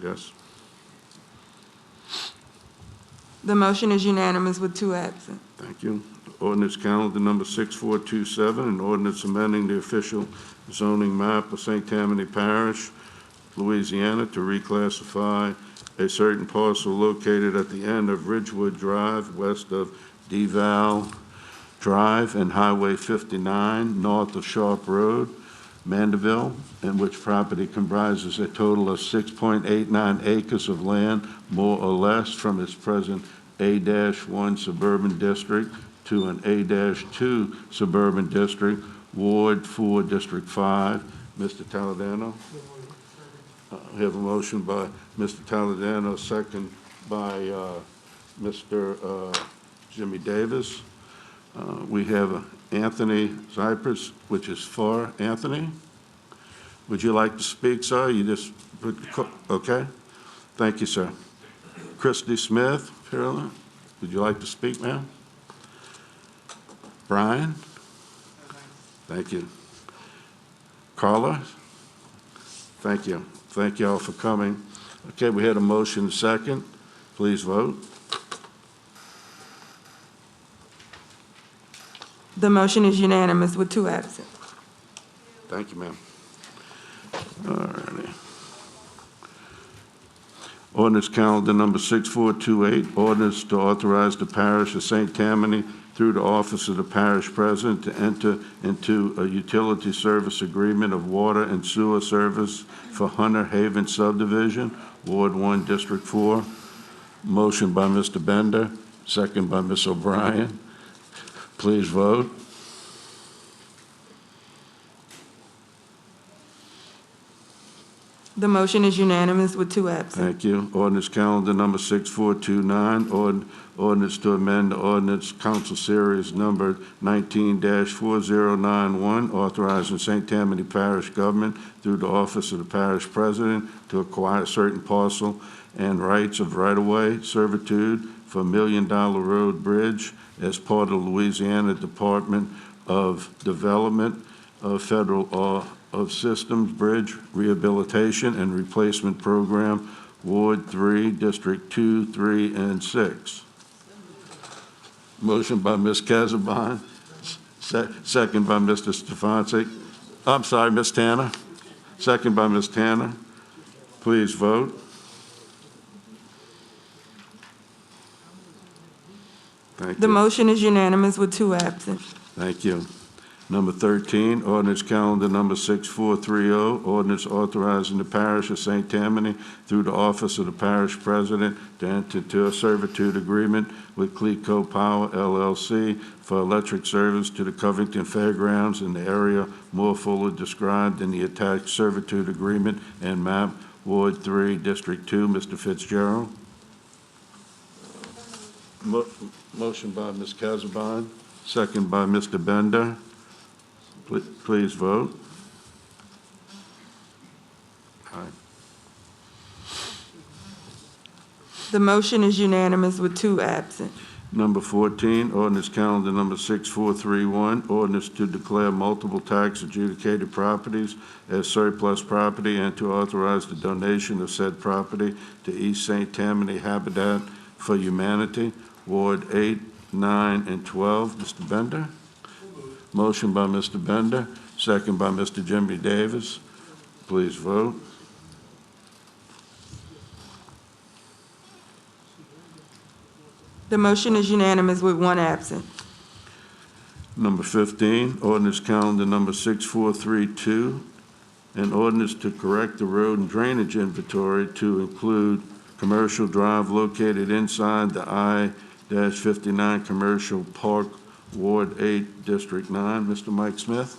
Yes. The motion is unanimous with 2 absent. Thank you. Ordinance calendar number 6427, an ordinance amending the official zoning map of St. Tammany Parish, Louisiana, to reclassify a certain parcel located at the end of Ridgewood Drive, west of DeVal Drive and Highway 59, north of Sharp Road, Mandeville, in which property comprises a total of 6.89 acres of land, more or less, from its present A-1 suburban district to an A-2 suburban district, Ward 4, District 5. Mr. Taladano? We have a motion by Mr. Taladano, second by Mr. Jimmy Davis. We have Anthony Cypress, which is for Anthony. Would you like to speak, sir? You just, okay? Thank you, sir. Christy Smith, Carolyn, would you like to speak, ma'am? Brian? Thank you. Carla? Thank you. Thank you all for coming. Okay, we had a motion second. Please vote. The motion is unanimous with 2 absent. Thank you, ma'am. All righty. Ordinance calendar number 6428, ordinance to authorize the parish of St. Tammany through the office of the parish president to enter into a utility service agreement of water and sewer service for Hunter Haven subdivision, Ward 1, District 4. Motion by Mr. Bender, second by Ms. O'Brien. Please vote. The motion is unanimous with 2 absent. Thank you. Ordinance calendar number 6429, ordinance to amend the ordinance council series number 19-4091, authorizing St. Tammany Parish government through the office of the parish president to acquire certain parcel and rights of right-of-way servitude for $1 Million Road Bridge as part of Louisiana Department of Development of Federal of Systems Bridge Rehabilitation and Replacement Program, Ward 3, District 2, 3, and 6. Motion by Ms. Casabon, second by Mr. Stefanczyk. I'm sorry, Ms. Tanner. Second by Ms. Tanner. Please vote. Thank you. The motion is unanimous with 2 absent. Thank you. Number 13, ordinance calendar number 6430, ordinance authorizing the parish of St. Tammany through the office of the parish president to enter into a servitude agreement with Cleco Power LLC for electric service to the Covington Fairgrounds in the area more fully described in the attached servitude agreement and map, Ward 3, District 2. Mr. Fitzgerald. Motion by Ms. Casabon, second by Mr. Bender. Please vote. Aye. The motion is unanimous with 2 absent. Number 14, ordinance calendar number 6431, ordinance to declare multiple tax adjudicated properties as surplus property and to authorize the donation of said property to East St. Tammany Habitat for Humanity, Ward 8, 9, and 12. Mr. Bender? Motion by Mr. Bender, second by Mr. Jimmy Davis. Please vote. The motion is unanimous with 1 absent. Number 15, ordinance calendar number 6432, an ordinance to correct the road and drainage inventory to include commercial drive located inside the 59, Commercial Park, Ward 8, District 9. Mr. Mike Smith?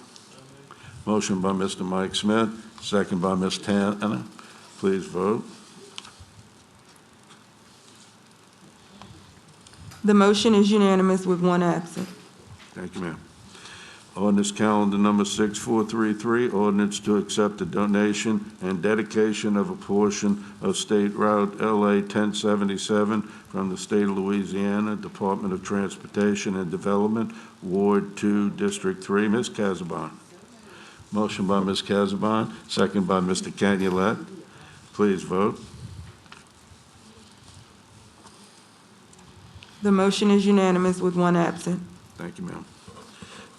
Motion by Mr. Mike Smith, second by Ms. Tanner. Please vote. The motion is unanimous with one absent. Thank you, ma'am. Ordinance calendar number 6433, ordinance to accept a donation and dedication of a portion of State Route LA 1077 from the state of Louisiana, Department of Transportation and Development, Ward 2, District 3. Ms. Casabon. Motion by Ms. Casabon, second by Mr. Canulet. Please vote. The motion is unanimous with one absent. Thank you, ma'am.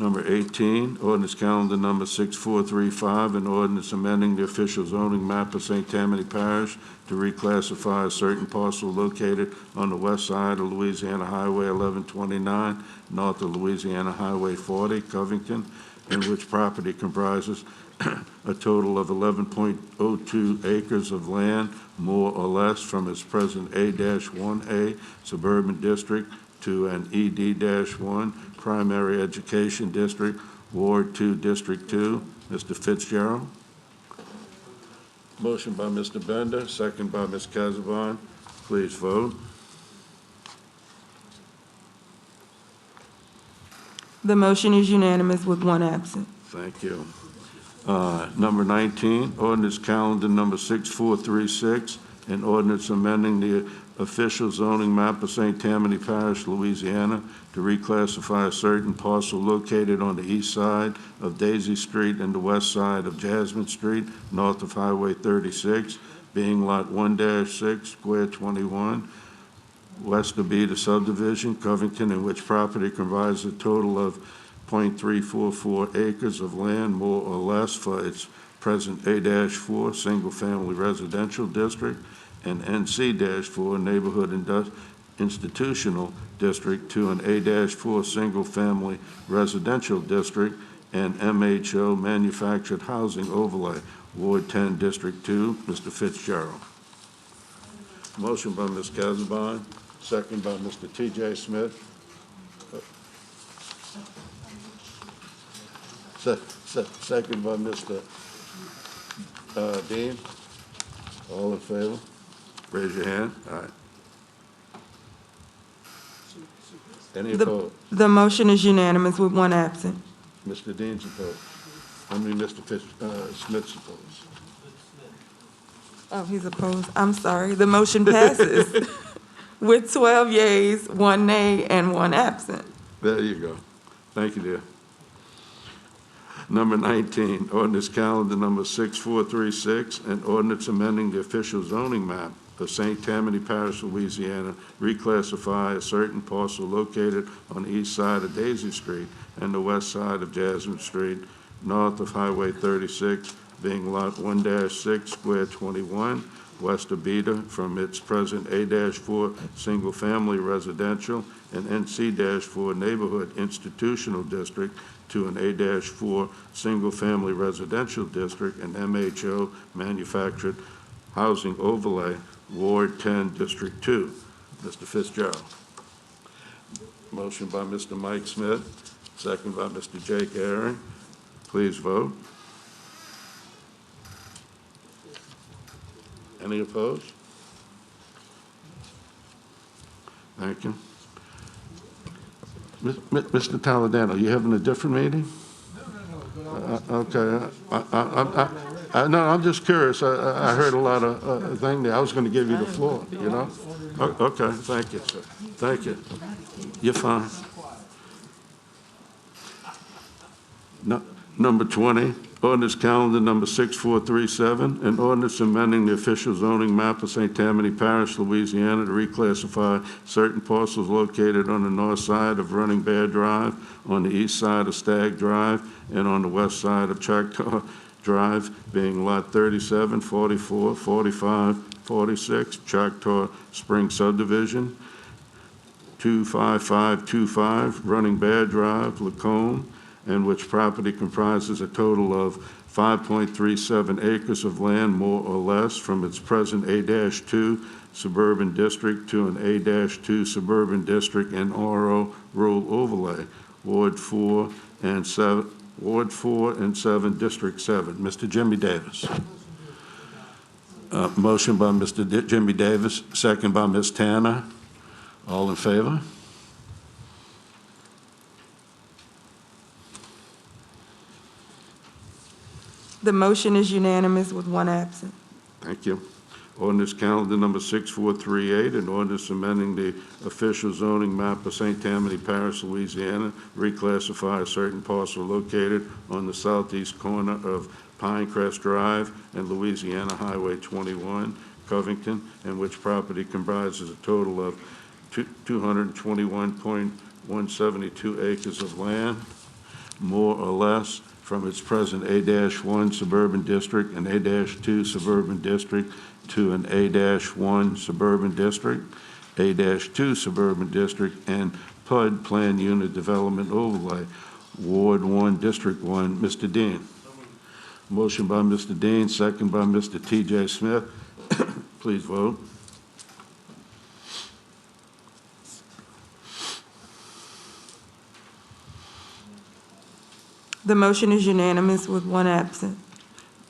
Number 18, ordinance calendar number 6435, an ordinance amending the official zoning map of St. Tammany Parish to reclassify a certain parcel located on the west side of Louisiana Highway 1129, north of Louisiana Highway 40, Covington, in which property comprises a total of 11.02 acres of land, more or less, from its present A-1A suburban district to an ED-1 primary education district, Ward 2, District 2. Mr. Fitzgerald. Motion by Mr. Bender, second by Ms. Casabon. Please vote. The motion is unanimous with one absent. Thank you. Number 19, ordinance calendar number 6436, an ordinance amending the official zoning map of St. Tammany Parish, Louisiana, to reclassify a certain parcel located on the east side of Daisy Street and the west side of Jasmine Street, north of Highway 36, being Lot 1-6, Square 21, west of Beta subdivision, Covington, in which property comprises a total of .344 acres of land, more or less, for its present A-4 single-family residential district and NC-4 neighborhood institutional district to an A-4 single-family residential district and MHO manufactured housing overlay, Ward 10, District 2. Mr. Fitzgerald. Motion by Ms. Casabon, second by Mr. T.J. Smith. Second by Mr. Dean. All in favor? Raise your hand. All right. Any opposed? The motion is unanimous with one absent. Mr. Dean's opposed. Mr. Smith's opposed. Oh, he's opposed. I'm sorry. The motion passes with 12 yeas, 1 nay, and 1 absent. There you go. Thank you, dear. Number 19, ordinance calendar number 6436, an ordinance amending the official zoning map of St. Tammany Parish, Louisiana, reclassify a certain parcel located on the east side of Daisy Street and the west side of Jasmine Street, north of Highway 36, being Lot 1-6, Square 21, west of Beta, from its present A-4 single-family residential and NC-4 neighborhood institutional district to an A-4 single-family residential district and MHO manufactured housing overlay, Ward 10, District 2. Mr. Fitzgerald. Motion by Mr. Mike Smith, second by Mr. Jake Aaron. Please vote. Any opposed? Thank you. Mr. Talladano, you having a different meeting? Okay. No, I'm just curious. I heard a lot of things there. I was going to give you the floor, you know? Okay, thank you, sir. Thank you. You're fine. No, number 20, ordinance calendar number 6437, an ordinance amending the official zoning map of St. Tammany Parish, Louisiana, to reclassify certain parcels located on the north side of Running Bear Drive, on the east side of Stag Drive, and on the west side of Choctaw Drive, being Lot 37, 44, 45, 46, Choctaw Spring Subdivision, 25525, Running Bear Drive, Lacombe, and which property comprises a total of 5.37 acres of land, more or less, from its present A-2 suburban district to an A-2 suburban district and RO rural overlay, Ward 4 and 7, District 7. Mr. Jimmy Davis. Motion by Mr. Jimmy Davis, second by Ms. Tanner. All in favor? The motion is unanimous with one absent. Thank you. Ordinance calendar number 6438, an ordinance amending the official zoning map of St. Tammany Parish, Louisiana, reclassify a certain parcel located on the southeast corner of Pinecrest Drive and Louisiana Highway 21, Covington, and which property comprises a total of 221.172 acres of land, more or less, from its present A-1 suburban district and A-2 suburban district to an A-1 suburban district, A-2 suburban district, and PUD Plan Unit Development Overlay, Ward 1, District 1. Mr. Dean. Motion by Mr. Dean, second by Mr. T.J. Smith. Please vote. The motion is unanimous with one absent.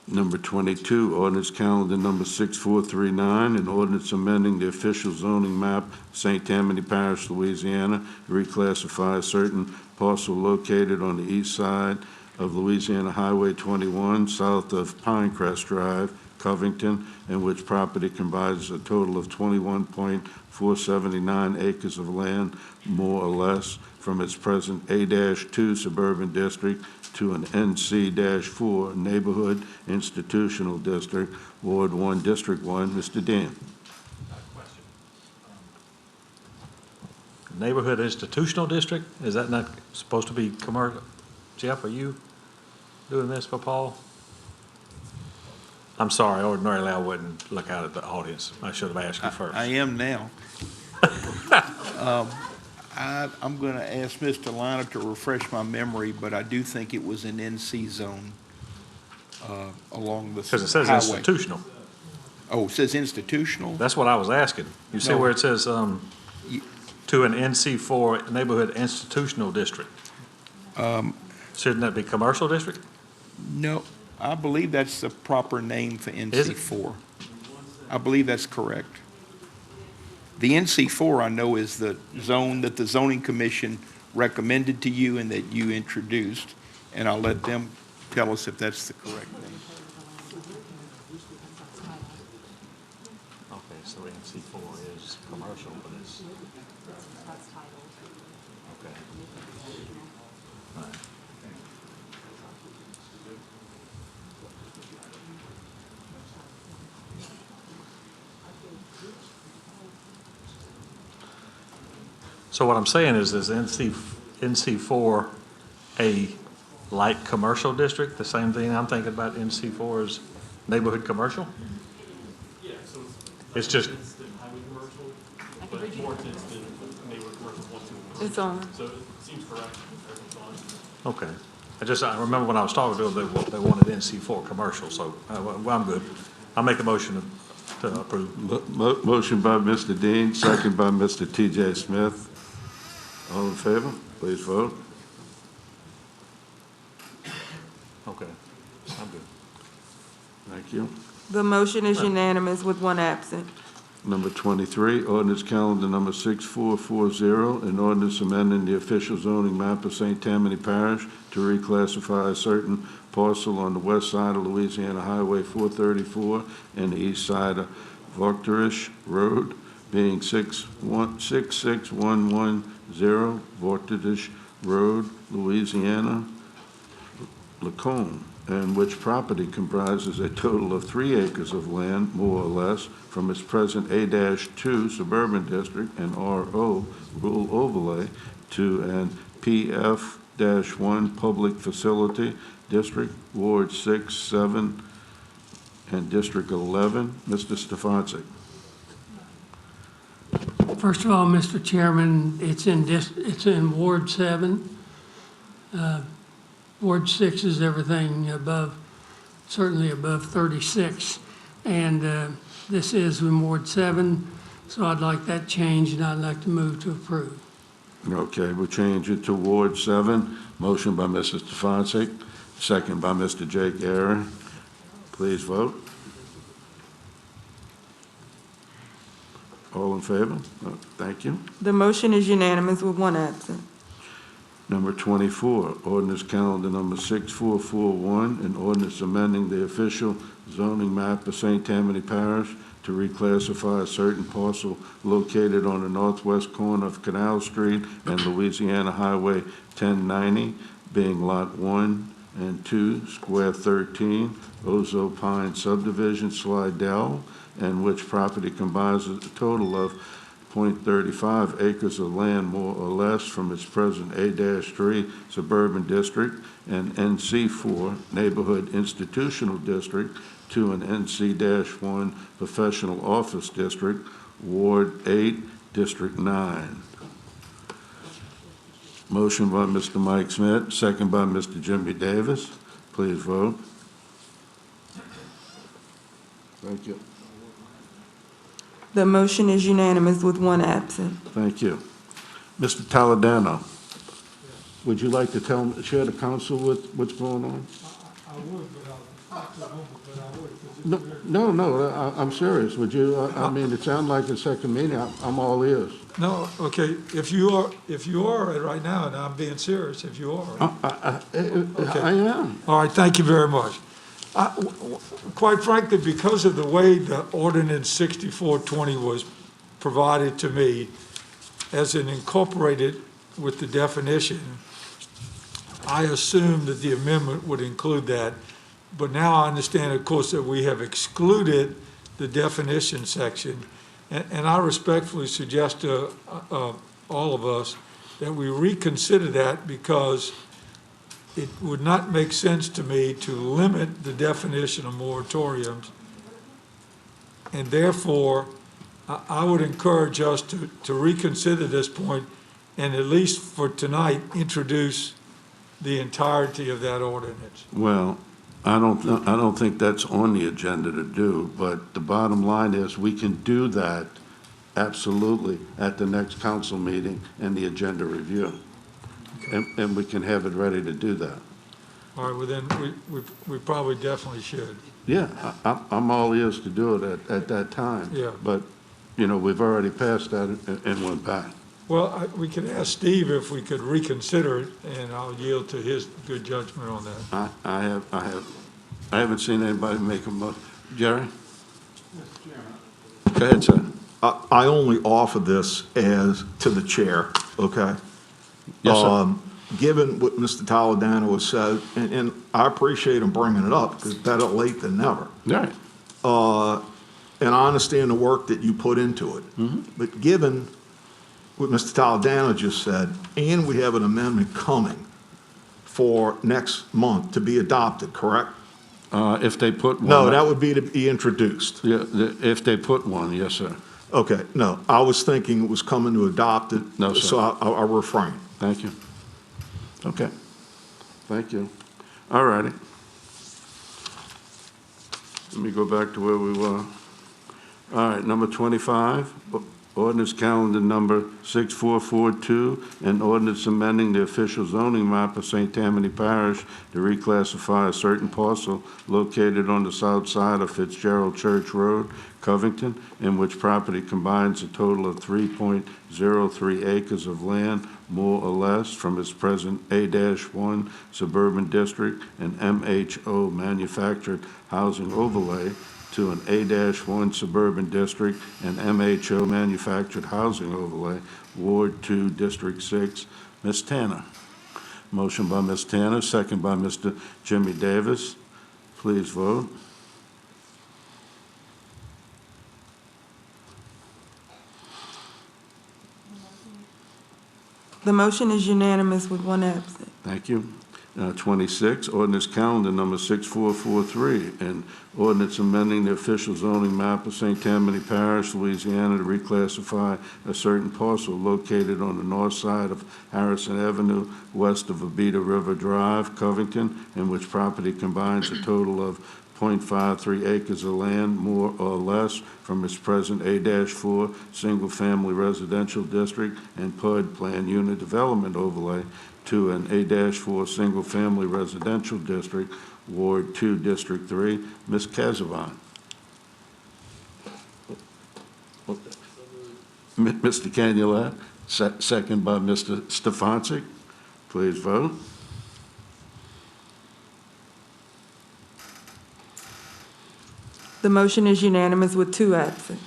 Number 22, ordinance calendar number 6439, an ordinance amending the official zoning map, St. Tammany Parish, Louisiana, to reclassify a certain parcel located on the east side of Louisiana Highway 21, south of Pinecrest Drive, Covington, and which property comprises a total of 21.479 acres of land, more or less, from its present A-2 suburban district to an NC-4 neighborhood institutional district, Ward 1, District 1. Mr. Dean. Neighborhood institutional district, is that not supposed to be commercial? Jeff, are you doing this for Paul? I'm sorry, ordinarily I wouldn't look out at the audience. I should have asked you first. I am now. I'm going to ask Mr. Liner to refresh my memory, but I do think it was an NC zone along the highway. Because it says institutional. Oh, it says institutional? That's what I was asking. You see No. where it says to an NC4 neighborhood institutional district? Shouldn't that be commercial district? No, I believe that's the proper name for NC4. I believe that's correct. The NC4, I know, is the zone that the zoning commission recommended to you and that you introduced, and I'll let them tell us if that's the correct name. Okay, so NC4 is commercial, but it's. Okay. All right. So what I'm saying is NC4 a light commercial district? The same thing I'm thinking about NC4 is neighborhood commercial? Yeah, so It's just, instant highway commercial, but more instant neighborhood commercial 1, 2, and 3. It's on. So it seems correct. Everything's on. okay. I remember when I was talking to them, they wanted NC4 commercial, so well, I'm good. I'll make a motion to approve. Motion by Mr. Dean, second by Mr. T.J. Smith. All in favor? Please vote. Okay, I'm good. Thank you. The motion is unanimous with one absent. Number 23, ordinance calendar number 6440, an ordinance amending the official zoning map of St. Tammany Parish to reclassify a certain parcel on the west side of Louisiana Highway 434 and the east side of Vauctorish Road, being 66110 Vauctorish Road, Louisiana, Lacombe, and which property comprises a total of 3 acres of land, more or less, from its present A-2 suburban district and RO rural overlay to an PF-1 public facility district, Ward 6, 7, and District 11. Mr. Stefanczyk. First of all, Mr. Chairman, it's in Ward 7. Ward 6 is everything above, certainly above 36. And this is in Ward 7, so I'd like that changed, and I'd like to move to approve. Okay, we'll change it to Ward 7. Motion by Mrs. Stefanczyk, second by Mr. Jake Aaron. Please vote. All in favor? Thank you. The motion is unanimous with one absent. Number 24, ordinance calendar number 6441, an ordinance amending the official zoning map of St. Tammany Parish to reclassify a certain parcel located on the northwest corner of Canal Street and Louisiana Highway 1090, being Lot 1 and 2, Square 13, Ozo Pine Subdivision, Slidell, and which property combines a total of .35 acres of land more or less from its present A-3 suburban district and NC4 neighborhood institutional district to an NC-1 professional office district, Ward 8, District 9. Motion by Mr. Mike Smith, second by Mr. Jimmy Davis. Please vote. Thank you. The motion is unanimous with one absent. Thank you. Mr. Taladano, would you like to share the council with what's going on? I would, but No, I'm serious. Would you, I mean, it sounds like the second meeting. I'm all ears. No, okay, if you are right now, and I'm being serious, if you are. I am. All right, thank you very much. Quite frankly, because of the way the ordinance 6420 was provided to me as an incorporated with the definition, I assumed that the amendment would include that. But now I understand, of course, that we have excluded the definition section. And I respectfully suggest to all of us that we reconsider that, because it would not make sense to me to limit the definition of moratoriums. And therefore, I would encourage us to reconsider this point and, at least for tonight, introduce the entirety of that ordinance. Well, I don't think that's on the agenda to do, but the bottom line is we can do that absolutely at the next council meeting and the agenda review. And we can have it ready to do that. All right, well then, we probably definitely should. Yeah, I'm all ears to do it at that time. Yeah. But, we've already passed that and went back. Well, we could ask Steve if we could reconsider it, and I'll yield to his good judgment on that. I haven't seen anybody make a motion. Jerry? Go ahead, sir. I only offer this as to the chair, okay? Yes, sir. Given what Mr. Toledano has said, and I appreciate him bringing it up, because better late than never. Right. And I understand the work that you put into it. But given what Mr. Toledano just said, and we have an amendment coming for next month to be adopted, correct? If they put one. No, that would be to be introduced. Yeah, if they put one, yes, sir. Okay, no, I was thinking it was coming to adopt it. No, sir. So I'll refrain. Thank you. Okay. Thank you. All righty. Let me go back to where we were. All right, number 25, ordinance calendar number 6442, an ordinance amending the official zoning map of St. Tammany Parish to reclassify a certain parcel located on the south side of Fitzgerald Church Road, Covington, in which property combines a total of 3.03 acres of land, more or less, from its present A-1 suburban district and MHO manufactured housing overlay to an A-1 suburban district and MHO manufactured housing overlay, Ward 2, District 6. Ms. Tanner. Motion by Ms. Tanner, second by Mr. Jimmy Davis. Please vote. The motion is unanimous with one absent. Thank you. 26, ordinance calendar number 6443, and ordinance amending the official zoning map of St. Tammany Parish, Louisiana to reclassify a certain parcel located on the north side of Harrison Avenue, west of Abita River Drive, Covington, in which property combines a total of .53 acres of land, more or less, from its present A-4 single-family residential district and PUD Plan Unit Development Overlay to an A-4 single-family residential district, Ward 2, District 3. Ms. Casavan. Mr. Canula, second by Mr. Stefanczyk. Please vote. The motion is unanimous with 2 absent.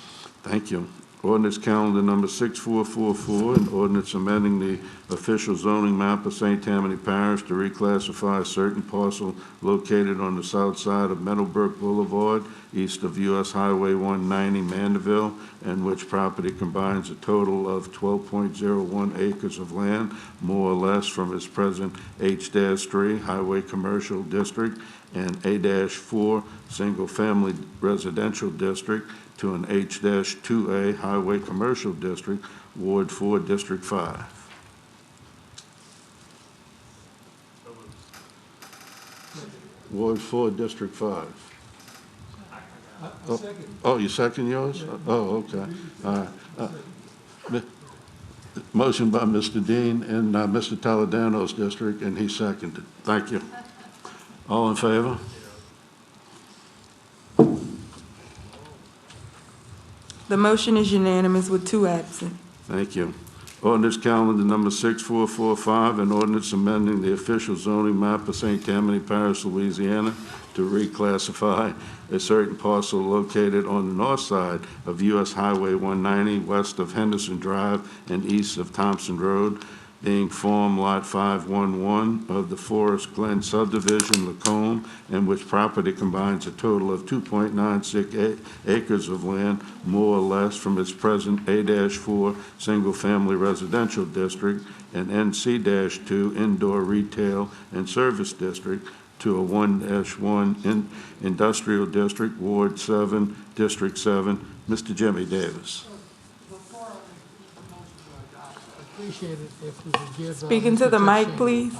Thank you. Ordinance calendar number 6444, an ordinance amending the official zoning map of St. Tammany Parish to reclassify a certain parcel located on the south side of Meadowbrook Boulevard, east of U.S. Highway 190, Mandeville, and which property combines a total of 12.01 acres of land, more or less, from its present H-3 Highway Commercial District and A-4 Single Family Residential District to an H-2A Highway Commercial District, Ward 4, District 5. Ward 4, District 5. Oh, you second yours? Oh, okay. All right. Motion by Mr. Dean in Mr. Toledano's district, and he seconded. Thank you. All in favor? The motion is unanimous with 2 absent. Thank you. Ordinance calendar number 6445, an ordinance amending the official zoning map of St. Tammany Parish, Louisiana to reclassify a certain parcel located on the north side of U.S. Highway 190, west of Henderson Drive and east of Thompson Road, being Form Lot 511 of the Forest Glen subdivision, Lacombe, in which property combines a total of 2.96 acres of land, more or less, from its present A-4 single-family residential district and NC-2 indoor retail and service district to a 1-1 industrial district, Ward 7, District 7. Mr. Jimmy Davis. Appreciate it if we could give. Speaking to the mic, please.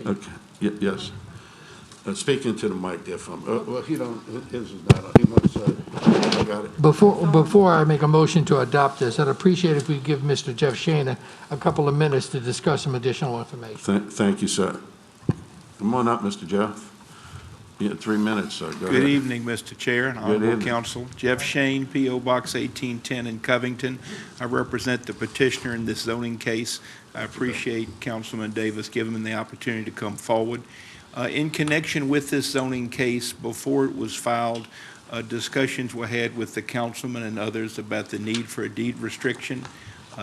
Okay, yes. Speaking to the mic there from, well, he don't, his is not on, he wants, I got it. Before I make a motion to adopt this, I'd appreciate if we give Mr. Jeff Shana a couple of minutes to discuss some additional information. Thank you, sir. Come on up, Mr. Jeff. You have 3 minutes, sir. Go ahead. Good evening, Mr. Chair and Honorable Council. Jeff Shane, P.O. Box 1810 in Covington. I represent the petitioner in this zoning case. I appreciate Councilman Davis giving me the opportunity to come forward. In connection with this zoning case, before it was filed, discussions were had with the councilman and others about the need for a deed restriction.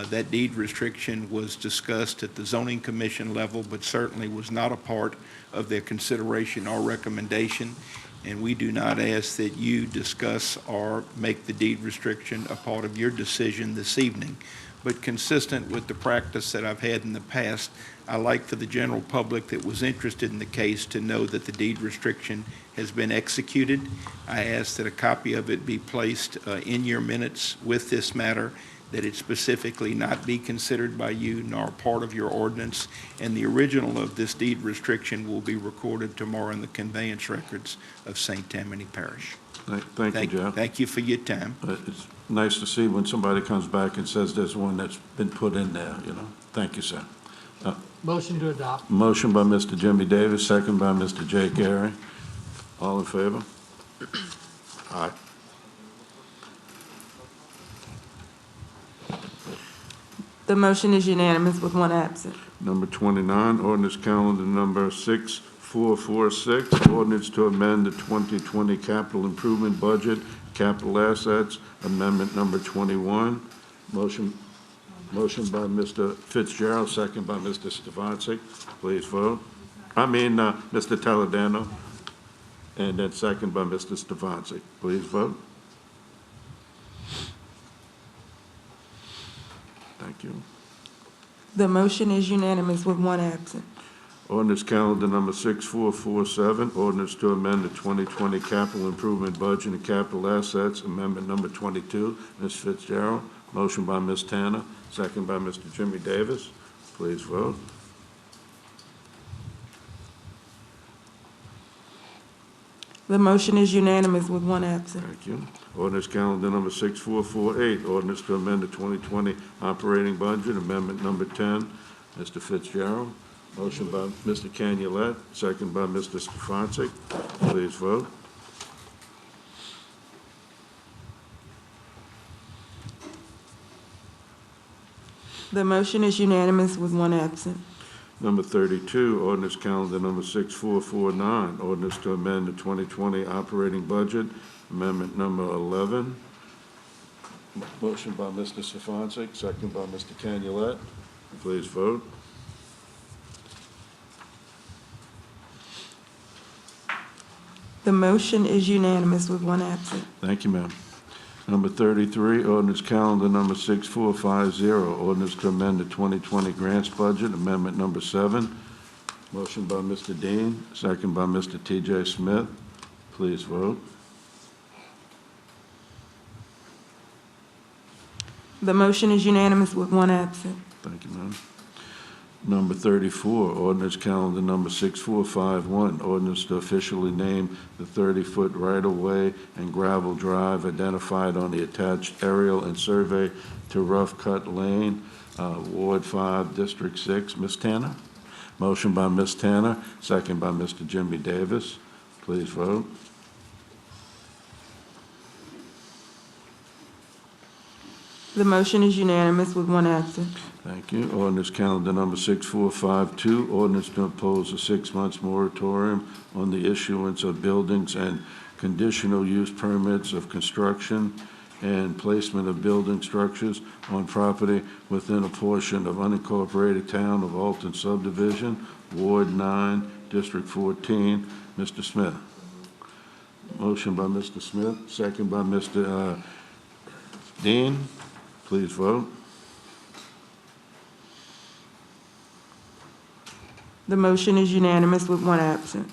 That deed restriction was discussed at the zoning commission level, but certainly was not a part of their consideration or recommendation. And we do not ask that you discuss or make the deed restriction a part of your decision this evening. But consistent with the practice that I've had in the past, I like for the general public that was interested in the case to know that the deed restriction has been executed. I ask that a copy of it be placed in your minutes with this matter, that it specifically not be considered by you nor part of your ordinance, and the original of this deed restriction will be recorded tomorrow in the conveyance records of St. Tammany Parish. Thank you, Jeff. Thank you for your time. It's nice to see when somebody comes back and says there's one that's been put in there, you know. Thank you, sir. Motion to adopt. Motion by Mr. Jimmy Davis, second by Mr. Jay Gary. All in favor? Aye. The motion is unanimous with 1 absent. Number 29, ordinance calendar number 6446, ordinance to amend the 2020 capital improvement budget, capital assets, amendment number 21. Motion by Mr. Fitzgerald, second by Mr. Stefanczyk. Please vote. Mr. Toledano, and then second by Mr. Stefanczyk. Please vote. Thank you. The motion is unanimous with 1 absent. Ordinance calendar number 6447, ordinance to amend the 2020 capital improvement budget and capital assets, amendment number 22. Ms. Fitzgerald, motion by Ms. Tanner, second by Mr. Jimmy Davis. Please vote. The motion is unanimous with one absent. Thank you. Ordinance calendar number 6448, ordinance to amend the 2020 operating budget, amendment number 10. Mr. Fitzgerald, motion by Mr. Canulette, second by Mr. Stefanczyk. Please vote. The motion is unanimous with one absent. Number 32, ordinance calendar number 6449, ordinance to amend the 2020 operating budget, amendment number 11. Motion by Mr. Stefanczyk, second by Mr. Canulette. Please vote. The motion is unanimous with one absent. Thank you, ma'am. Number 33, ordinance calendar number 6450, ordinance to amend the 2020 grants budget, amendment number 7. Motion by Mr. Dean, second by Mr. T.J. Smith. Please vote. The motion is unanimous with one absent. Thank you, ma'am. Number 34, ordinance calendar number 6451, ordinance to officially name the 30-foot right-of-way and gravel drive identified on the attached aerial and survey to Rough Cut Lane, Ward 5, District 6. Ms. Tanner? Motion by Ms. Tanner, second by Mr. Jimmy Davis. Please vote. The motion is unanimous with one absent. Thank you. Ordinance calendar number 6452, ordinance to impose a 6-month moratorium on the issuance of buildings and conditional use permits of construction and placement of building structures on property within a portion of unincorporated town of Alton subdivision, Ward 9, District 14. Mr. Smith. Motion by Mr. Smith, second by Mr. Dean. Please vote. The motion is unanimous with one absent.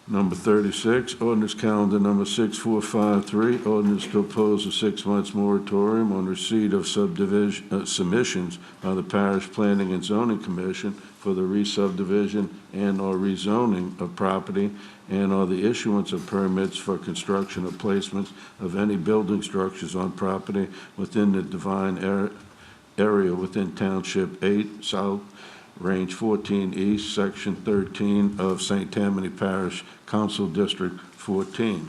Number 36, ordinance calendar number 6453, ordinance to oppose a 6-month moratorium on receipt of subdivision submissions by the Parish Planning and Zoning Commission for the re-subdivision and/or rezoning of property and/or the issuance of permits for construction or placements of any building structures on property within the defined area within Township 8 South, Range 14 East, Section 13 of St. Tammany Parish, Council District 14.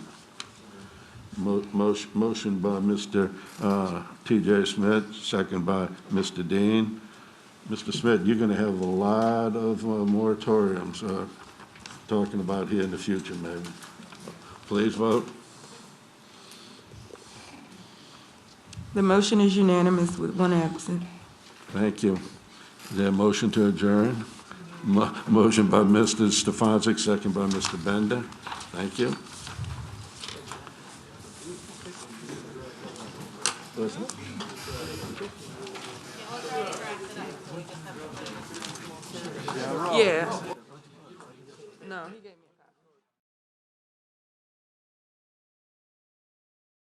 Motion by Mr. T.J. Smith, second by Mr. Dean. Mr. Smith, you're going to have a lot of moratoriums talking about here in the future, maybe. Please vote. The motion is unanimous with one absent. Thank you. Is there a motion to adjourn? Motion by Mr. Stefanczyk, second by Mr. Bender. Thank you. Yeah. No, he gave me.